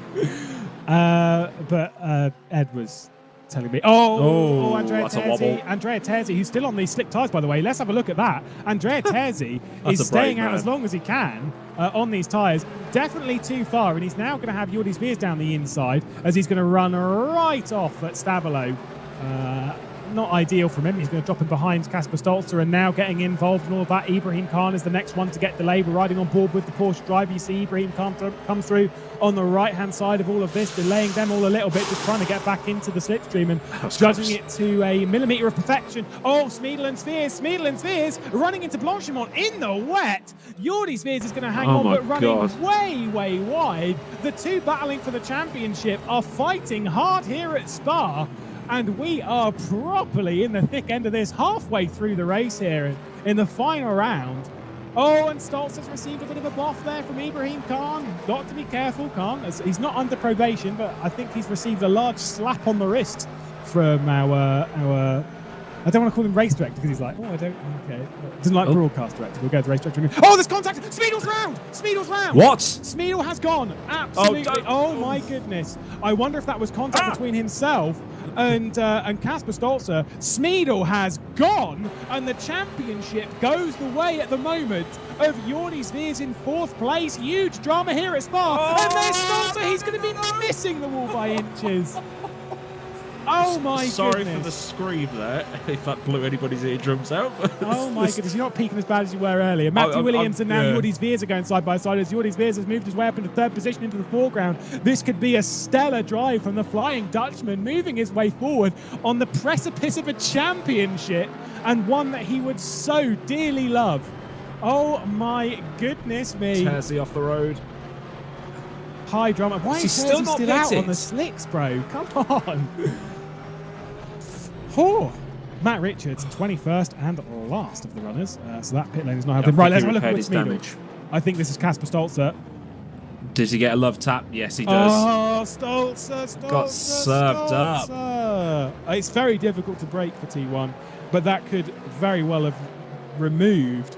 But Ed was telling me. Oh, Andrea that's a wobble. Terzi. Andrea Terzi, who's still on these slick tyres, by the way. Let's have a look at that. Andrea Terzi is staying out as long as he can on these tyres. Definitely too far, and he's now going to have Jordi Veers down the inside, as he's going to run right off at Stavolo. Not ideal from him. He's going to drop him behind Casper Stolzer, and now getting involved in all of that. Ibrahim Khan is the next one to get delayed. We're riding on board with the Porsche driver. You see Ibrahim Khan come through on the right-hand side of all of this, delaying them all a little bit, just trying to get back into the slipstream and judging it to a millimetre of perfection. Oh, Smeedle and Veers running into Blanchimont in the wet. Jordi Veers is going to hang on, but running way, way wide. The two battling for the championship are fighting hard here at Spa. And we are properly in the thick end of this, halfway through the race here in the final round. Oh, and Stolz has received a bit of a buff there from Ibrahim Khan. Got to be careful, Khan. He's not under probation, but I think he's received a large slap on the wrist from our I don't want to call him race director, because he's like, okay. Doesn't like broadcast director. We'll go to race director. Oh, there's contact! Smeedle's round! What? Smeedle has gone. Absolutely. Oh my goodness. I wonder if that was contact between himself and Casper Stolzer. Smeedle has gone, and the championship goes the way at the moment of Jordi Veers in 4th place. Huge drama here at Spa. And there's Stolzer. He's going to be missing the wall by inches. Oh my goodness. Sorry for the scream there, if that blew anybody's eardrums out. Oh my goodness, you're not peaking as bad as you were earlier. Matthew Williams and now Jordi Veers are going side by side, as Jordi Veers has moved his way up into 3rd position into the foreground. This could be a stellar drive from the Flying Dutchman, moving his way forward on the precipice of a championship, and one that he would so dearly love. Oh my goodness me. Terzi off the road. High drama. Why is he still not out on the slicks, bro? Come on. Oh, Matt Richards, 21st and last of the runners. So that pit lane is not happening. Right, let's have a look at what's damage. I think this is Casper Stolzer. Does he get a love tap? Yes, he does. Oh, Stolzer. Got served up. It's very difficult to break for T1, but that could very well have removed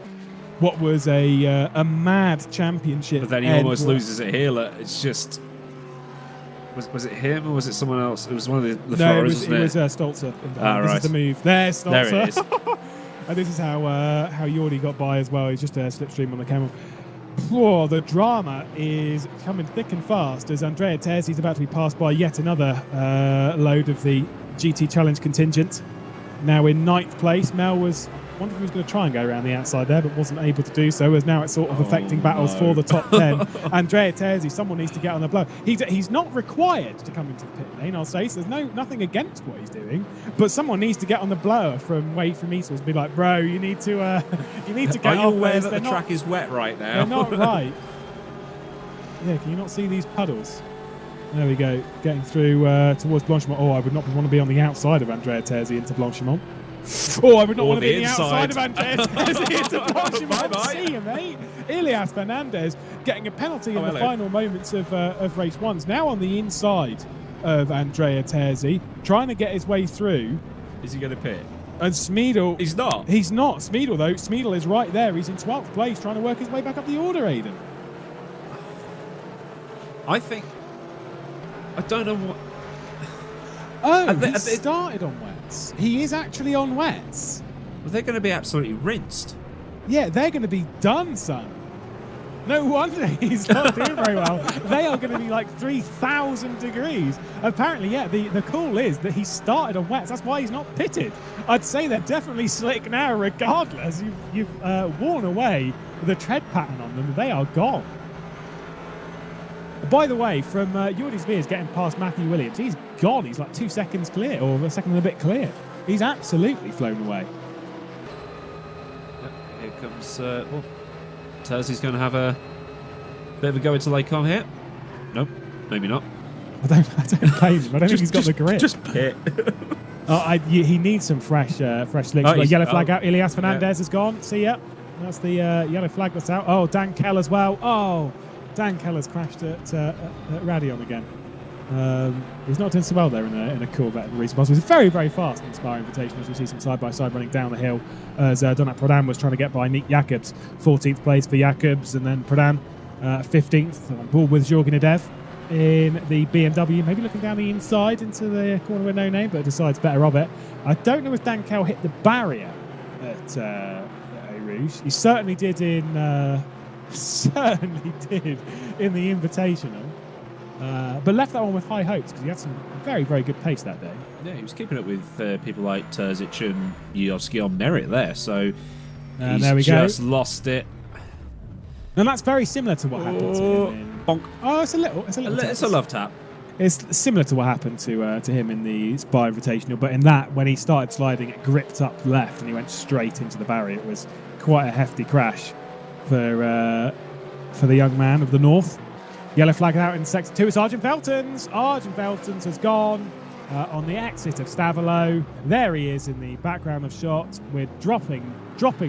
what was a mad championship. But then he almost loses it here. It's just... Was it him or was it someone else? It was one of the no, wasn't it? It was Stolzer. Right. This is the move. There's Stolzer. There it is. And this is how Jordi got by as well. He's just a slipstream on the camel. Oh, the drama is coming thick and fast as Andrea Terzi is about to be passed by yet another load of the GT Challenge contingent. Now in 9th place. Mel was wonder if he was going to try and go around the outside there, but wasn't able to do so, as now it's sort of affecting battles no. for the top 10. Andrea Terzi, someone needs to get on the blow. He's not required to come into the pit lane, I'll say, so there's nothing against what he's doing, but someone needs to get on the blower from Wade from Easels and be like, bro, you need to get Are you off aware this. that the track is wet right now? They're not right. Yeah, can you not see these puddles? There we go, getting through towards Blanchimont. Oh, I would not want to be on the outside of Andrea Terzi into Blanchimont. Oh, I would not want to be on the outside of Andrea Terzi into Blanchimont. See you, mate. Ilias Fernandez getting a penalty in the final moments of race 1's. Now on the inside of Andrea Terzi, trying to get his way through. Is he going to pit? And Smeedle... He's not. He's not. Smeedle, though. Smeedle is right there. He's in 12th place, trying to work his way back up the order, Aidan. I think... I don't know what... Oh, he started on wets. He is actually on wets. They're going to be absolutely rinsed. Yeah, they're going to be done, son. No wonder he's not doing very well. They are going to be like 3,000 degrees. Apparently, yeah, the call is that he started on wets. That's why he's not pitted. I'd say they're definitely slick now regardless. You've worn away the tread pattern on them. They are gone. By the way, from Jordi Spears getting past Matthew Williams, he's gone. He's like 2 seconds clear, or a second and a bit clear. He's absolutely flown away. Here comes... Terzi's going to have a bit of a go into Lacon here. Nope, maybe not. I don't blame him. I don't think he's got the grip. Just pit. He needs some fresh slicks. Yellow flag out. Ilias Fernandez has gone. See ya. That's the yellow flag that's out. Oh, Dan Kell as well. Oh, Dan Keller's crashed at Radion again. He's not doing so well there in a Corvette in recent months. It was very, very fast in Spa Invitational, as we see some side-by-side running down the hill as Donat Prodan was trying to get by Nick Jacobs. 14th place for Jacobs, and then Prodan 15th. On board with Jorgen Adev in the BMW, maybe looking down the inside into the corner with no name, but decides better of it. I don't know if Dan Kell hit the barrier at Eau Rouge. He certainly did in... certainly did in the Invitational. But left that one with high hopes because he had some very, very good pace that day. Yeah, he was keeping up with people like Terzic and Yovsky on merit there, so he's there we just go. lost it. And that's very similar to what happened to him. Bonk. Oh, it's a little. It's a love tap. It's similar to what happened to him in the Spa Invitational, but in that, when he started sliding, it gripped up left and he went straight into the barrier. It was quite a hefty crash for the young man of the north. Yellow flag out in sector 2. It's Argent Feltons. Argent Feltons has gone on the exit of Stavilo. There he is in the background of shot. We're dropping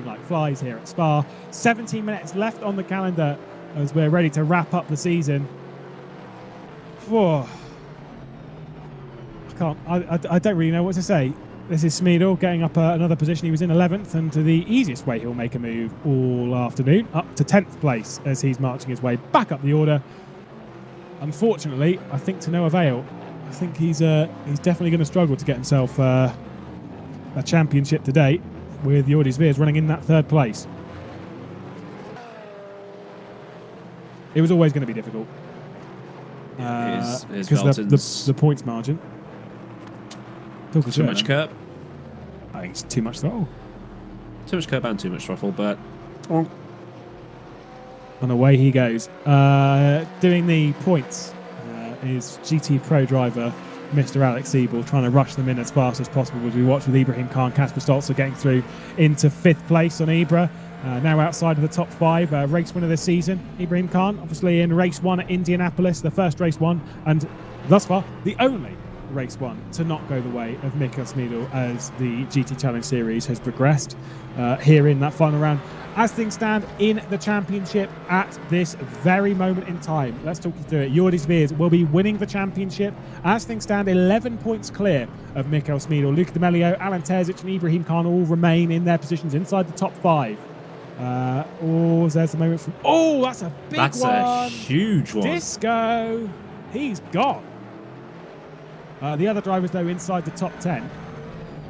like flies here at Spa. 17 minutes left on the calendar as we're ready to wrap up the season. Whoa. I don't really know what to say. This is Smeedle getting up another position. He was in 11th, and to the easiest way he'll make a move all afternoon, up to 10th place as he's marching his way back up the order. Unfortunately, I think to no avail. I think he's definitely going to struggle to get himself a championship to date, with Jordi Spears running in that 3rd place. It was always going to be difficult. Because the points margin. Too much curb. I think it's too much throttle. Too much curb and too much throttle, but... And away he goes. Doing the points is GT Pro driver Mr. Alex Siebel, trying to rush them in as fast as possible as we watch with Ibrahim Khan. Kasper Stolzer getting through into 5th place on Ibra. Now outside of the top 5, race winner this season, Ibrahim Khan, obviously in race 1 at Indianapolis, the first race 1, and thus far the only race 1 to not go the way of Mikael Smeedle as the GT Challenge Series has progressed here in that final round. As things stand in the championship at this very moment in time, let's talk you through it. Jordi Spears will be winning the championship. As things stand, 11 points clear of Mikael Smeedle. Luca D'Amelio, Alan Terzic and Ibrahim Khan all remain in their positions inside the top 5. There's the moment from... Oh, that's a big one. That's a huge one. Disco. He's gone. The other drivers, though, inside the top 10.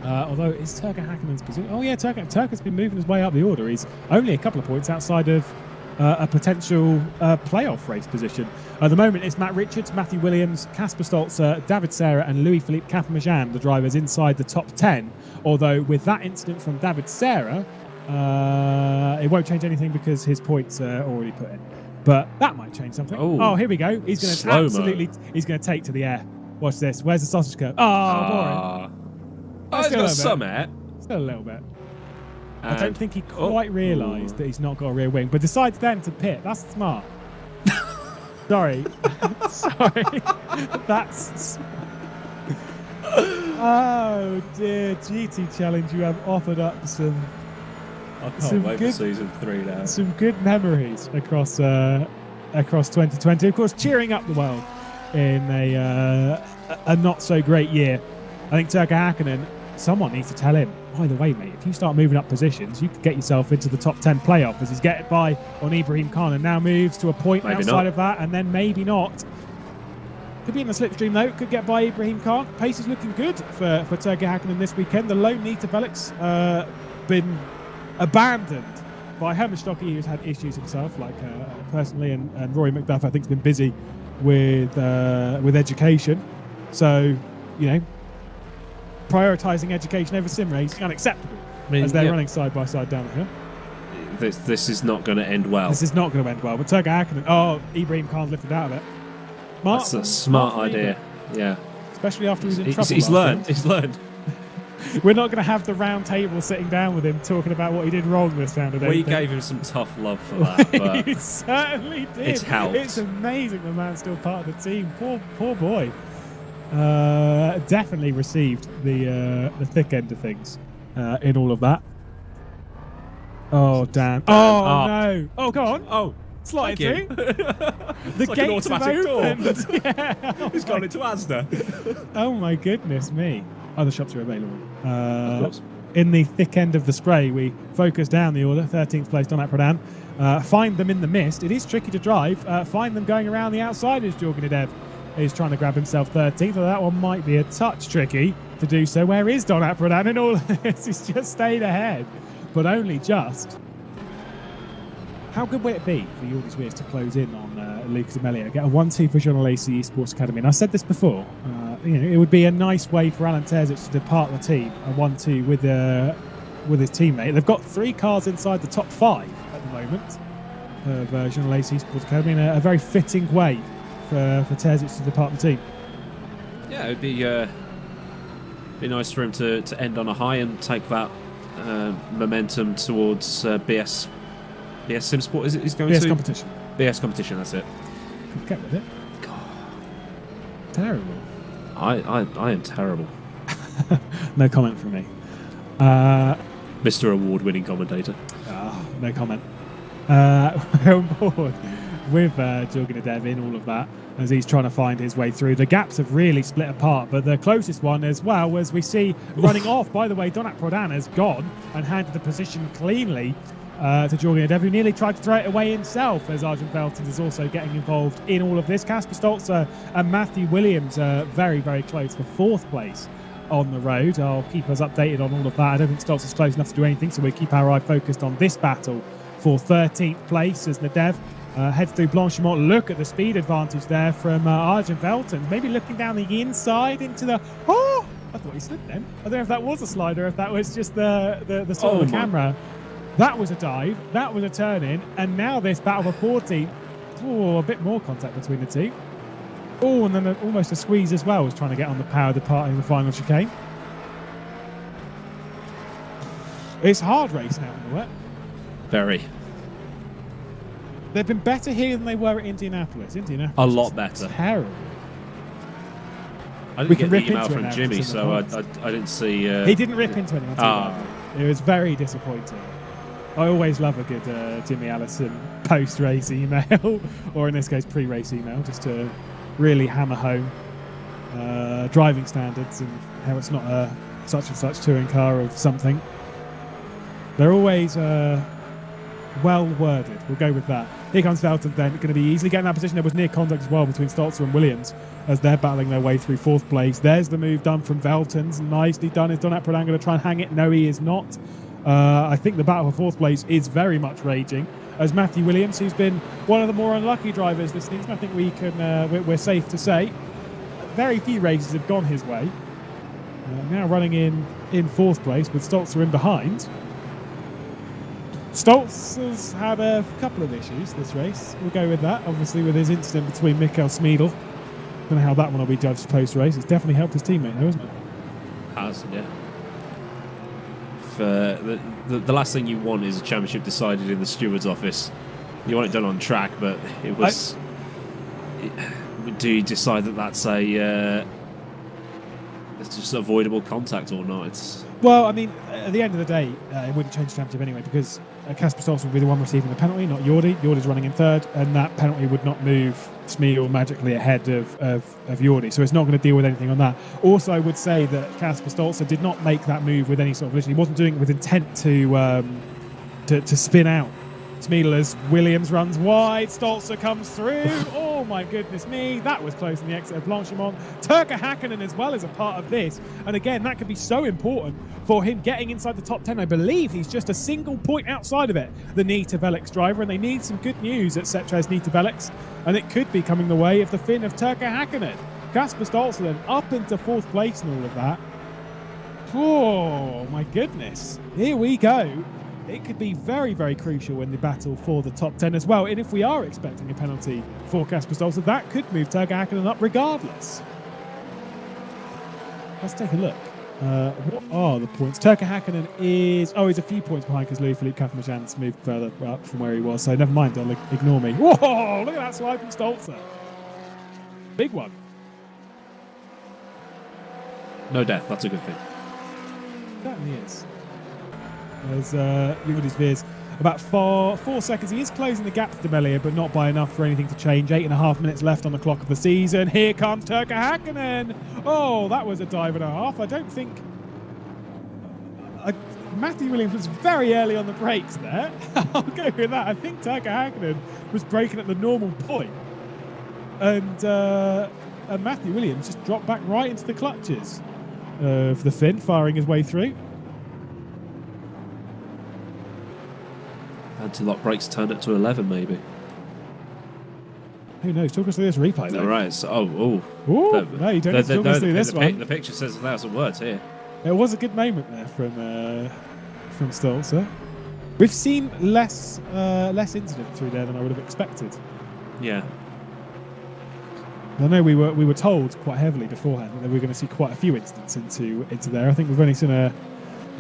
Although it's Turka Hackeman's position. Oh, yeah, Turka's been moving his way up the order. He's only a couple of points outside of a potential playoff race position. At the moment, it's Matt Richards, Matthew Williams, Kasper Stolzer, David Serra, and Louis-Philippe Capamajan, the drivers inside the top 10. Although with that incident from David Serra, it won't change anything because his points are already put in. But that might change something. Oh, here we go. He's going to absolutely. He's going to take to the air. Watch this. Where's the sausage curve? Oh, boring. He's got some air. Still a little bit. I don't think he quite realised that he's not got a rear wing, but decides then to pit. That's smart. Sorry. That's... Oh, dear. GT Challenge, you have offered up some... I can't wait for Season 3 now. Some good memories across 2020. Of course, cheering up the world in a not-so-great year. I think Turkka Häkkinen, someone needs to tell him, by the way, mate, if you start moving up positions, you could get yourself into the top 10 playoff, as he's getting by on Ibrahim Khan and now moves to a point maybe outside of that, and then maybe not. Could be in the slipstream, though. Could get by Ibrahim Khan. Pace is looking good for Turkka Häkkinen this weekend. The lone Nita Velic's been abandoned by Herman Stocky, who's had issues himself, like personally, and Rory McDuff, I think, has been busy with education. So, you know, prioritising education over sim race unacceptable, as they're running side by side down the hill. This is not going to end well. This is not going to end well. But Turkka Häkkinen, Ibrahim Khan's lifted out of it. That's a smart idea. Yeah. Especially after he's in trouble. He's learned. He's learned. We're not going to have the round table sitting down with him talking about what he did wrong this round. We gave him some tough love for that. But he certainly did. It's helped. It's amazing the man's still part of the team. Poor boy. Definitely received the thick end of things in all of that. Oh, damn. Oh, no. Oh, go on. Oh. Slide through. The like gates an automatic door. Yeah. He's gone into Asda. Oh my goodness me. Other shops are available. In the thick end of the spray, we focus down the order. 13th place, Donat Pradan. Find them in the mist. It is tricky to drive. Find them going around the outside as Jorgen Adev is trying to grab himself 13th. So that one might be a touch tricky to do so. Where is Donat Pradan in all of this? He's just stayed ahead, but only just. How good will it be for Jordi Weers to close in on Lucas Amelia, get a 1-2 for Journal ACE Sports Academy? And I said this before, it would be a nice way for Alan Terzic to depart the team, a 1-2 with his teammate. They've got 3 cars inside the top 5 at the moment of Journal ACE Sports Academy, in a very fitting way for Terzic to depart the team. Yeah, it would be nice for him to end on a high and take that momentum towards BS Sim Sport, is it? He's going BS to competition. BS competition. That's it. Get with it. God. Terrible. I am terrible. No comment from me. Mr. Award-winning commentator. No comment. We're on board with Jorgen Adev in all of that as he's trying to find his way through. The gaps have really split apart, but the closest one as well, as we see running off. By the way, Donat Pradan has gone and handed the position cleanly to Jorgen Adev, who nearly tried to throw it away himself, as Arjen Veltins is also getting involved in all of this. Kasper Stolzer and Matthew Williams are very, very close for 4th place on the road. I'll keep us updated on all of that. I don't think Stolzer's close enough to do anything, so we'll keep our eye focused on this battle for 13th place as Nadev heads through Blanchimont. Look at the speed advantage there from Arjen Veltins, maybe looking down the inside into the... Oh! I thought he slid then. I don't know if that was a slider, if that was just the sort of the camera. That was a dive, that was a turn-in, and now this battle for 14th. Oh, a bit more contact between the two. Oh, and then almost a squeeze as well, was trying to get on the power departing the final chicane. It's hard racing out in the wet. Very. They've been better here than they were at Indianapolis. A lot better. Terrible. I didn't get the email from Jimmy, so I didn't see... He didn't rip into anyone. It was very disappointing. I always love a good Jimmy Allison post-race email, or in this case pre-race email, just to really hammer home driving standards and how it's not a such and such touring car of something. They're always well worded. We'll go with that. Here comes Veltins then, going to be easily getting that position. There was near contact as well between Stolzer and Williams as they're battling their way through 4th place. There's the move done from Veltins. Nicely done. Is Donat Pradan going to try and hang it? No, he is not. I think the battle for 4th place is very much raging as Matthew Williams, who's been one of the more unlucky drivers this season. I think we're safe to say. Very few races have gone his way. Now running in fourth place with Stolzer in behind. Stolz has had a couple of issues this race. We'll go with that, obviously, with his incident between Mikkel Smeedel. Don't know how that one will be judged post-race. It's definitely helped his teammate, though, isn't it? Has, yeah. The last thing you want is a championship decided in the steward's office. You want it done on track, but it was... do you decide that that's it's just avoidable contact or not? Well, I mean, at the end of the day, it wouldn't change the championship anyway, because Kasper Stolz would be the one receiving the penalty, not Jordi. Jordi's running in third, and that penalty would not move Smeedel magically ahead of Jordi, so it's not going to deal with anything on that. Also, I would say that Kasper Stolz did not make that move with any sort of volition. He wasn't doing it with intent to spin out Smeedel as Williams runs wide. Stolzer comes through. Oh my goodness me, that was close in the exit of Blanchimont. Turka Hakkinen as well is a part of this, and again, that could be so important for him getting inside the top 10. I believe he's just a single point outside of it, the Nita Velix driver, and they need some good news at Cetres Nita Velix, and it could be coming the way of the Finn of Turka Hakkinen. Kasper Stolzer then up into fourth place and all of that. Oh my goodness, here we go. It could be very, very crucial in the battle for the top 10 as well. And if we are expecting a penalty for Kasper Stolzer, that could move Turka Hakkinen up regardless. Let's take a look. What are the points? Turka Hakkinen is... Oh, he's a few points behind because Louis-Philippe Kaffmajans moved further up from where he was. So never mind, they'll ignore me. Whoa, look at that slide from Stolzer. Big one. No death, that's a good thing. Certainly is. As Jordi's veers about 4 seconds. He is closing the gap to Demelia, but not by enough for anything to change. 8.5 minutes left on the clock of the season. Here comes Turka Hakkinen. Oh, that was a dive and a half. I don't think... Matthew Williams was very early on the brakes there. I'll go with that. I think Turka Hakkinen was braking at the normal point. And Matthew Williams just dropped back right into the clutches of the Finn, firing his way through. Anti-lock brakes turned it to 11, maybe. Who knows? Talk us through this replay, though. All right. So, Ooh, no, you don't need to talk us through this one. The picture says 1,000 words here. It was a good moment there from Stolzer. We've seen less incident through there than I would have expected. Yeah. I know we were told quite heavily beforehand that we were going to see quite a few incidents into there. I think we've only seen a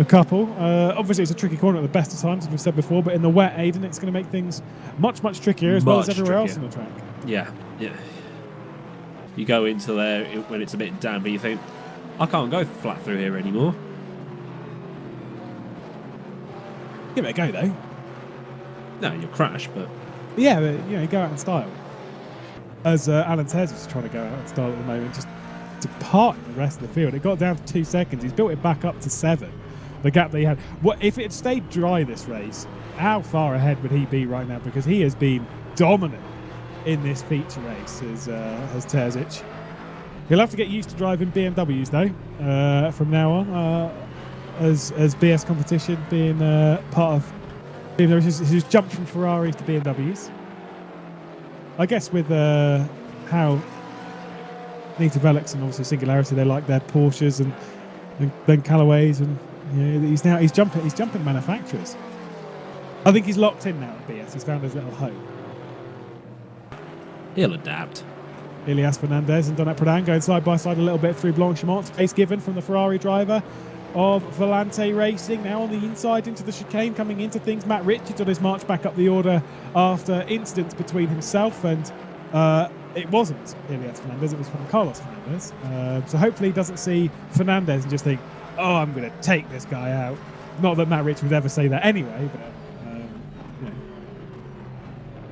couple. Obviously, it's a tricky corner at the best of times, as we've said before, but in the wet, Aiden, it's going to make things much, much trickier, as well as everywhere else on the track. Yeah, yeah. You go into there when it's a bit damp, but you think, I can't go flat through here anymore. Give it a go, though. No, you'll crash, but... Yeah, but, you go out in style. As Alan Tez is trying to go out in style at the moment, just to part the rest of the field. It got down to 2 seconds. He's built it back up to 7. The gap that he had. What if it had stayed dry this race? How far ahead would he be right now? Because he has been dominant in this feature race as Terzic. He'll have to get used to driving BMWs though from now on, as BS competition being part of BMWs. He's jumped from Ferraris to BMWs. I guess with how Nita Velix and obviously Singularity, they like their Porsches and then Callaways, and he's jumping manufacturers. I think he's locked in now at BS. He's found his little home. He'll adapt. Ilias Fernandez and Donat Pradhan going side by side a little bit through Blanchimont. Space given from the Ferrari driver of Volante Racing. Now on the inside into the chicane, coming into things. Matt Richards on his march back up the order after incidents between himself and it wasn't Ilias Fernandez, it was from Carlos Fernandez. So hopefully he doesn't see Fernandez and just think, oh, I'm going to take this guy out. Not that Matt Richards would ever say that anyway, but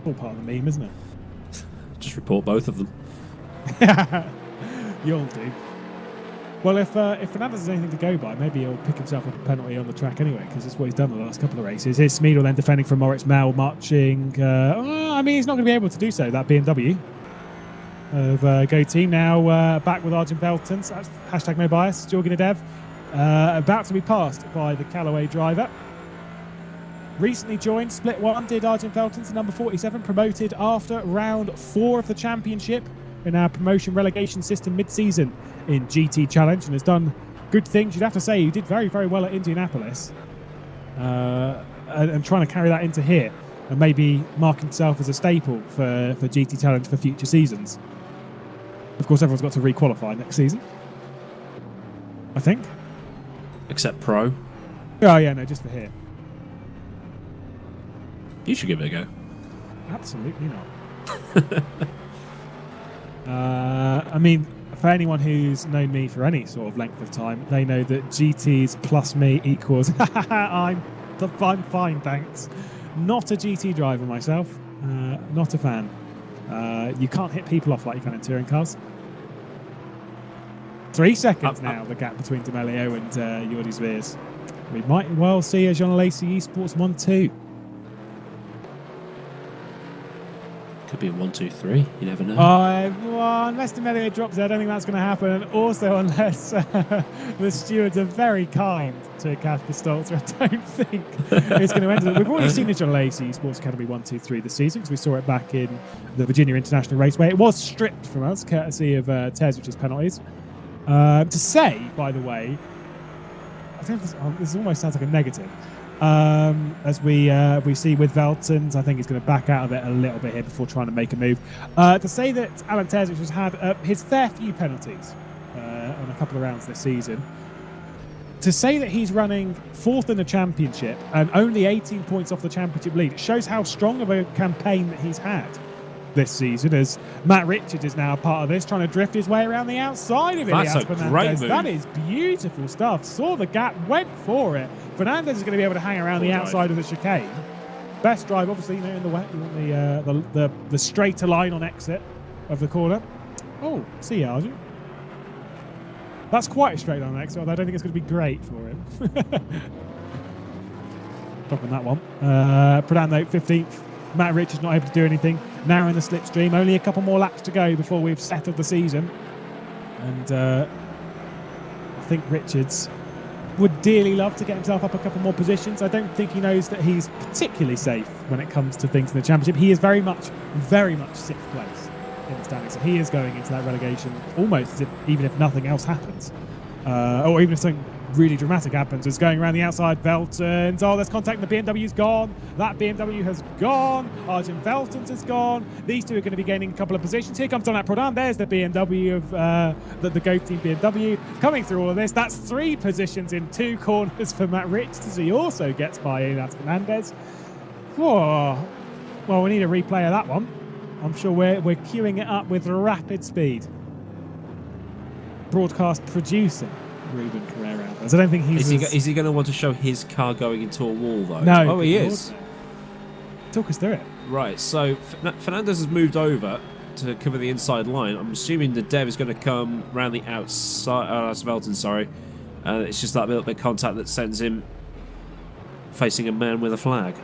all part of the meme, isn't it? Just report both of them. You'll do. Well, if Fernandez has anything to go by, maybe he'll pick himself up a penalty on the track anyway, because that's what he's done the last couple of races. Here's Smeedel then defending from Moritz Mel, marching. He's not going to be able to do so, that BMW of Go Team. Now back with Arjun Belton. So that's hashtag no bias. Jorgen Adev about to be passed by the Callaway driver. recently joined Split 1, did Arjen Velten to number 47, promoted after round 4 of the championship in our promotion relegation system mid-season in GT Challenge, and has done good things. You'd have to say he did very, very well at Indianapolis, and trying to carry that into here and maybe mark himself as a staple for GT Challenge for future seasons. Of course, everyone's got to re-qualify next season, I think. Except Pro. Oh, yeah, no, just for here. You should give it a go. Absolutely not. I mean, for anyone who's known me for any sort of length of time, they know that GTs plus me equals I'm fine, thanks. Not a GT driver myself. Not a fan. You can't hit people off like you can in touring cars. 3 seconds now, the gap between D'Amelio and Jordi Zveers. We might well see a Jean Lacey Esports 1-2. Could be a 1-2-3. You never know. Well, unless D'Amelio drops it, I don't think that's going to happen. And also, unless the stewards are very kind to Casper Stolzer, I don't think it's going to end. We've already seen the Jean Lacey Sports Academy 1-2-3 this season, because we saw it back in the Virginia International Raceway. It was stripped from us, courtesy of Tesvich's penalties. To say, by the way, I think this almost sounds like a negative. As we see with Veltons, I think he's going to back out of it a little bit here before trying to make a move. To say that Alan Terzic has had his fair few penalties on a couple of rounds this season. To say that he's running 4th in the championship and only 18 points off the championship lead, it shows how strong of a campaign that he's had this season, as Matt Richards is now part of this, trying to drift his way around the outside of That's Ilias a Fernandez. great move. That is beautiful stuff. Saw the gap, went for it. Fernandez is going to be able to hang around the outside of the chicane. Best drive, obviously, you know, in the wet. You want the straighter line on exit of the corner. Oh, see you, Arjun. That's quite a straight line on exit, although I don't think it's going to be great for him. Dropping that one. Pradhan, though, 15th. Matt Richards not able to do anything. Now in the slipstream. Only a couple more laps to go before we've settled the season. And I think Richards would dearly love to get himself up a couple more positions. I don't think he knows that he's particularly safe when it comes to things in the championship. He is very much 6th place in the standings. So he is going into that relegation almost as if, even if nothing else happens. Or even if something really dramatic happens. It's going around the outside. Veltons. Oh, there's contact. The BMW's gone. That BMW has gone. Arjen Veltons has gone. These two are going to be gaining a couple of positions. Here comes Donat Pradhan. There's the BMW of the Go Team BMW coming through all of this. That's 3 positions in 2 corners for Matt Richards. He also gets by Ilias Fernandez. Whoa. Well, we need a replay of that one. I'm sure we're queuing it up with rapid speed. Broadcast producer Ruben Carrera. I don't think he's... Is he going to want to show his car going into a wall, though? No. Oh, he is. Talk us through it. Right, so Fernandez has moved over to cover the inside line. I'm assuming the dev is going to come around the outside. That's Velton, sorry. It's just that little bit of contact that sends him facing a man with a flag.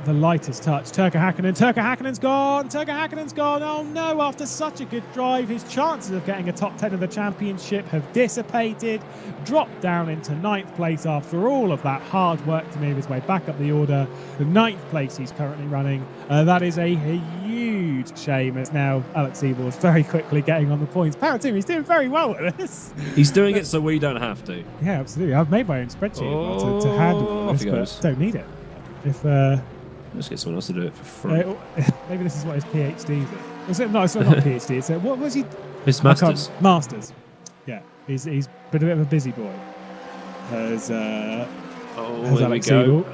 The lightest touch. Turka Häkkinen. Turka Häkkinen's gone. Turka Häkkinen's gone. Oh no, after such a good drive, his chances of getting a top 10 of the championship have dissipated. Dropped down into 9th place after all of that hard work to move his way back up the order. The 9th place he's currently running. That is a huge shame, as now Alex Seabor's very quickly getting on the points. Power to him, he's doing very well with this. He's doing it so we don't have to. Yeah, absolutely. I've made my own spreadsheet to handle this, but don't need it. If let's get someone else to do it for free. Maybe this is what his PhD is. No, it's not PhD. It's what was he? His masters. Masters. Yeah, he's been a bit of a busy boy. As here Alex we go. Siegel.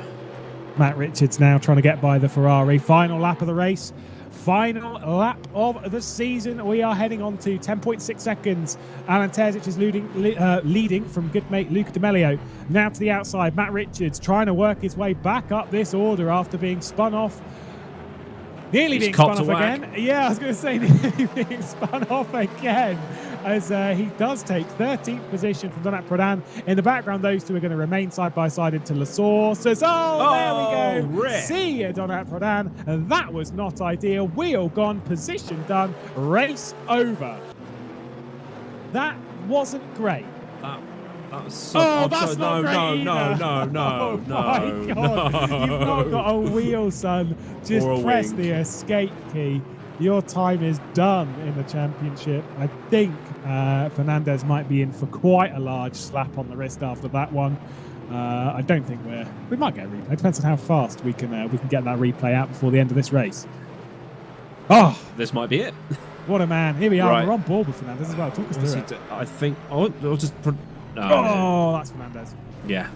Matt Richards now trying to get by the Ferrari. Final lap of the race. Final lap of the season. We are heading on to 10.6 seconds. Alan Terzic is leading from good mate Luca D'Amelio. Now to the outside. Matt Richards trying to work his way back up this order after being spun off. Nearly being spun off again. Yeah, I was going to say nearly being spun off again, as he does take 13th position from Donat Pradhan. In the background, those two are going to remain side by side into La Source. There we go. Rip. See you, Donat Pradhan. And that was not ideal. Wheel gone, position done, race over. That wasn't great. That was so, Oh, I'm that's so, not great no, either. no, Oh my God. no. You've not got a wheel, son. Just Or a press wing. the escape key. Your time is done in the championship. I think Fernandez might be in for quite a large slap on the wrist after that one. I don't think we might get a replay. Depends on how fast we can get that replay out before the end of this race. Oh, This might be it. what a man. Here we are. Right. We're on board with Fernandez as well. Talk us What's through he it. do? I think. I'll just. Oh, that's Fernandez. Yeah.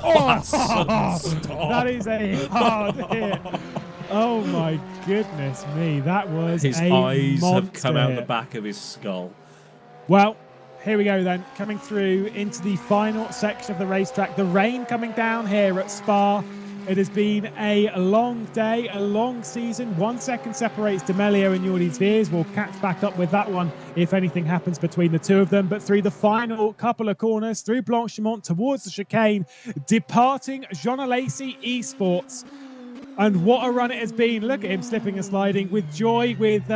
Oh, That's that is a hard hit. Oh my goodness me, that was His a eyes monster have come out the hit. back of his skull. Well, here we go then, coming through into the final section of the racetrack. The rain coming down here at Spa. It has been a long day, a long season. 1 second separates D'Amelio and Jordi Veers. We'll catch back up with that one if anything happens between the two of them. But through the final couple of corners, through Blanchimont towards the chicane, departing Jean Alesi Esports. And what a run it has been. Look at him slipping and sliding with joy, with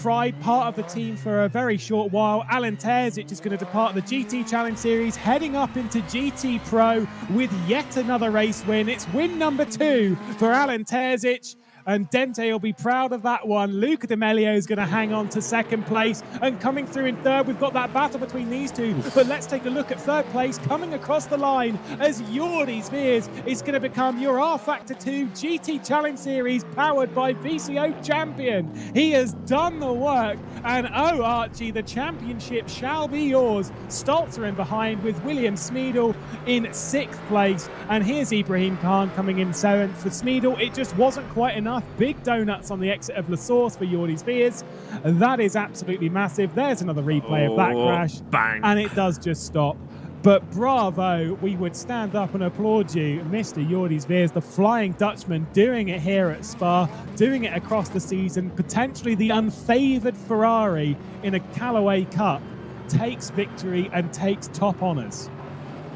pride, part of the team for a very short while. Alan Terzic is going to depart the GT Challenge Series, heading up into GT Pro with yet another race win. It's win number 2 for Alan Terzic. And Dente will be proud of that one. Luca D'Amelio is going to hang on to second place. And coming through in third, we've got that battle between these two. But let's take a look at third place coming across the line as Jordi Veers is going to become your rFactor 2 GT Challenge Series powered by VCO champion. He has done the work. And oh, Archie, the championship shall be yours. Stolzer in behind with William Smeedle in 6th place. And here's Ibrahim Khan coming in 7th for Smeedle. It just wasn't quite enough. Big donuts on the exit of La Source for Jordi Veers. That is absolutely massive. There's another replay of that crash. Bang. And it does just stop. But bravo, we would stand up and applaud you, Mr. Jordi Veers, the Flying Dutchman, doing it here at Spa, doing it across the season, potentially the unfavoured Ferrari in a Callaway Cup, takes victory and takes top honours.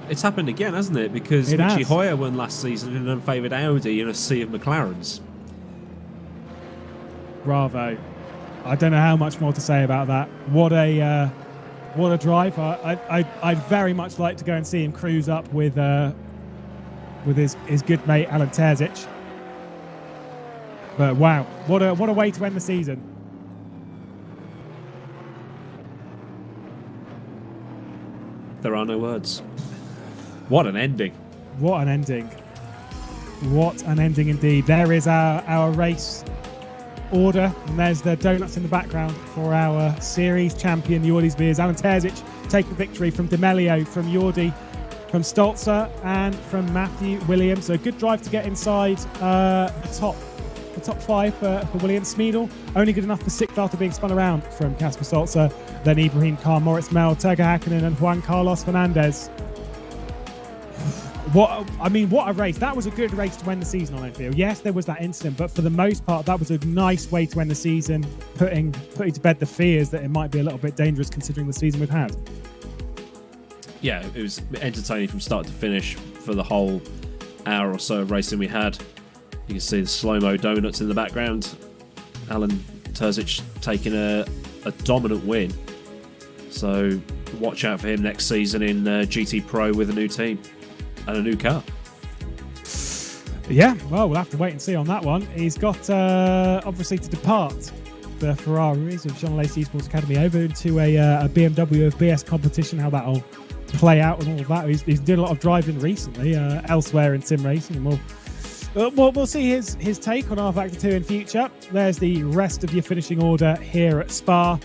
It's happened again, hasn't it? Because Richie Hoyer won last season in an unfavoured Audi in a sea of McLarens. Bravo. I don't know how much more to say about that. What a drive. I'd very much like to go and see him cruise up with his good mate Alan Terzic. But wow, what a way to end the season. There are no words. What an ending. What an ending. What an ending indeed. There is our race order, and there's the donuts in the background for our series champion Jordi Veers. Alan Terzic taking victory from D'Amelio, from Jordi, from Stolzer, and from Matthew Williams. So a good drive to get inside the top 5 for Williams. Smeedle only good enough for 6th after being spun around from Casper Stolzer. Then Ibrahim Khan, Moritz Mel, Turga Hakkinen, and Juan Carlos Fernandez. What a race. That was a good race to end the season on, I feel. Yes, there was that incident, but for the most part, that was a nice way to end the season, putting to bed the fears that it might be a little bit dangerous considering the season we've had. Yeah, it was entertaining from start to finish for the whole hour or so of racing we had. You can see the slow-mo donuts in the background. Alan Terzic taking a dominant win. So watch out for him next season in GT Pro with a new team and a new car. Yeah, well, we'll have to wait and see on that one. He's got, obviously, to depart the Ferraris of Jean Alesi Esports Academy over into a BMW of BS competition, how that'll play out and all of that. He's doing a lot of driving recently elsewhere in sim racing, and we'll see his take on rFactor 2 in future. There's the rest of your finishing order here at Spa.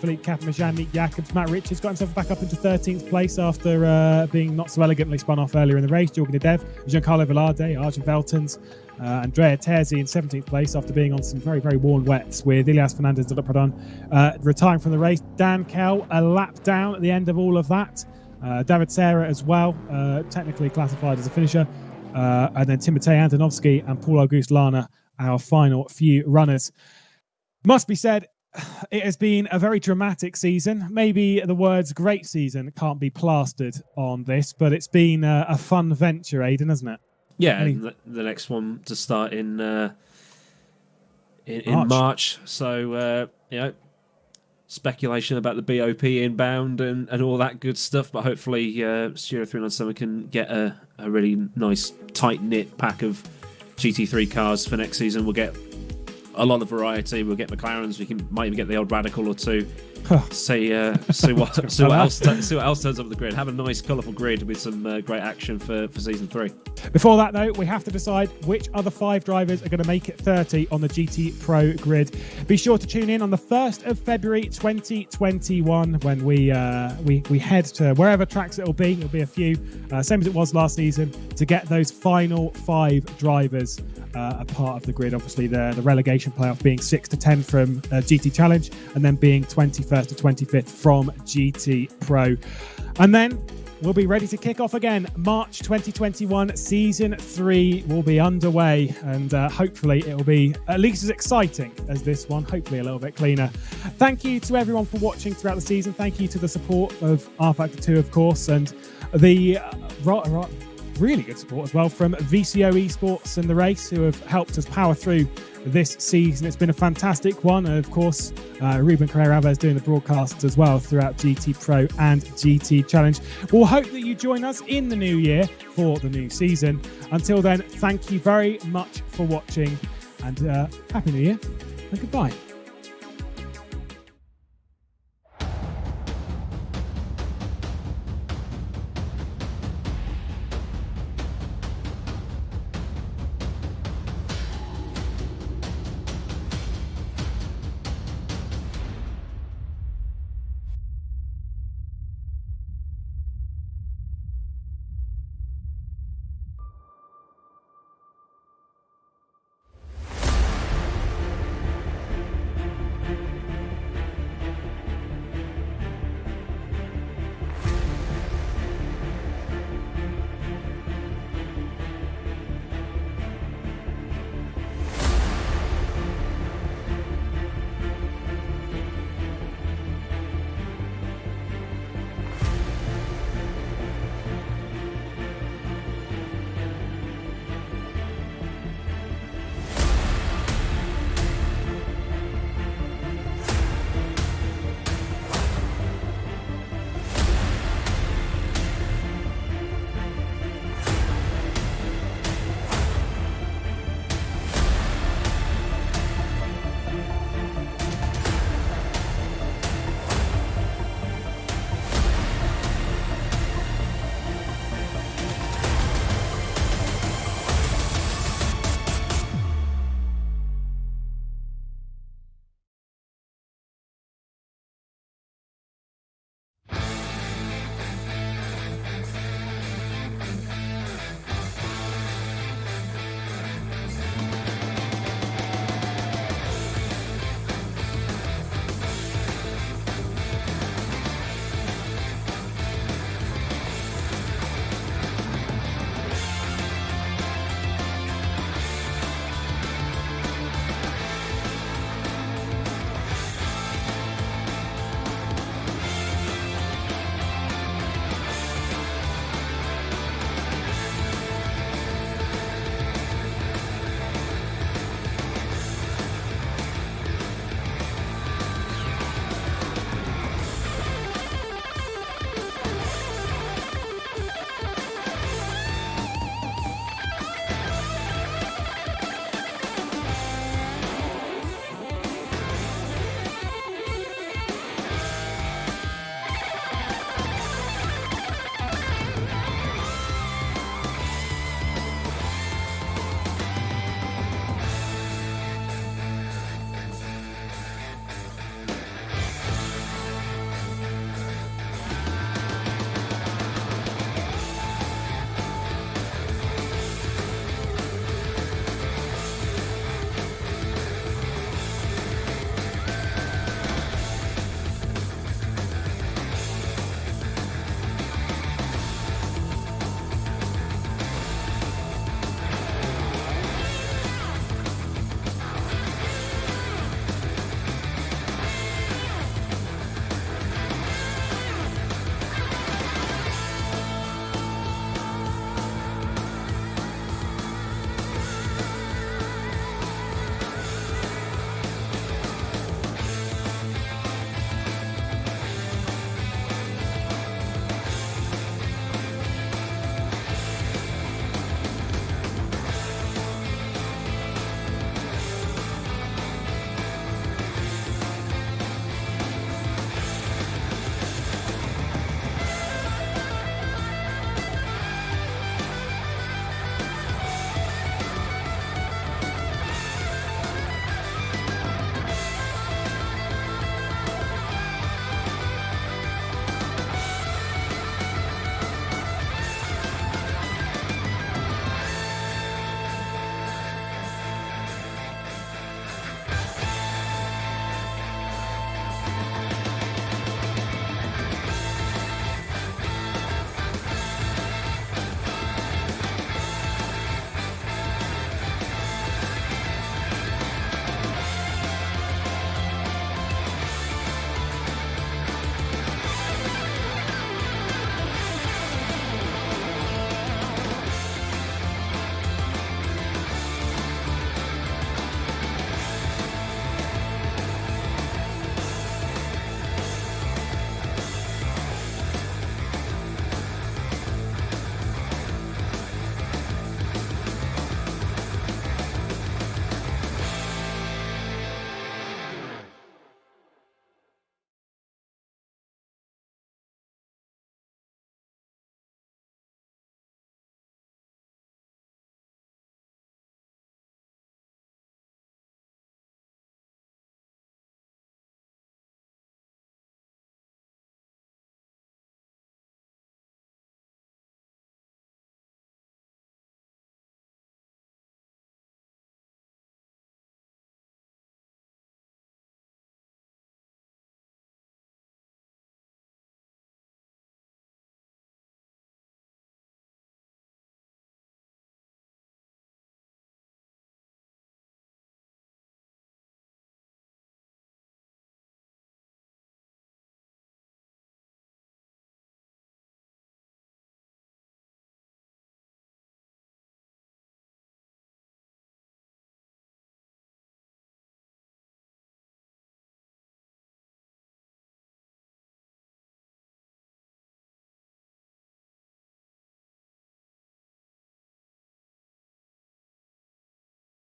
Philippe Capamajan, Nick Jacobs, Matt Richards got himself back up into 13th place after being not so elegantly spun off earlier in the race. Jorgen Dev, Giancarlo Velarde, Arjun Veltons, Andrea Terzi in 17th place after being on some very, very worn wets with Ilias Fernandez de la Pradon retiring from the race. Dan Kell a lap down at the end of all of that. David Serra as well, technically classified as a finisher. And then Timotei Antonovsky and Paul Auguste Lana, our final few runners. Must be said, it has been a very dramatic season. Maybe the words great season can't be plastered on this, but it's been a fun venture, Aidan, hasn't it? Yeah, and the next one to start in March. So, speculation about the BOP inbound and all that good stuff, but hopefully Studio 397 can get a really nice tight-knit pack of GT3 cars for next season. We'll get a lot of variety. We'll get McLarens. Might even get the old Radical or two. See what else turns up the grid. Have a nice, colourful grid with some great action for season 3. Before that, though, we have to decide which other 5 drivers are going to make it 30 on the GT Pro grid. Be sure to tune in on the 1st of February 2021 when we head to wherever tracks it'll be. It'll be a few, same as it was last season, to get those final 5 drivers a part of the grid. Obviously, the relegation playoff being 6 to 10 from GT Challenge, and then being 21st to 25th from GT Pro. And then we'll be ready to kick off again. March 2021, Season 3 will be underway, and hopefully it will be at least as exciting as this one, hopefully a little bit cleaner. Thank you to everyone for watching throughout the season. Thank you to the support of rFactor 2, of course, and the really good support as well from VCO Esports and The Race, who have helped us power through this season. It's been a fantastic one, and of course Ruben Carrera is doing the broadcasts as well throughout GT Pro and GT Challenge. We'll hope that you join us in the new year for the new season. Until then, thank you very much for watching, and Happy New Year and goodbye.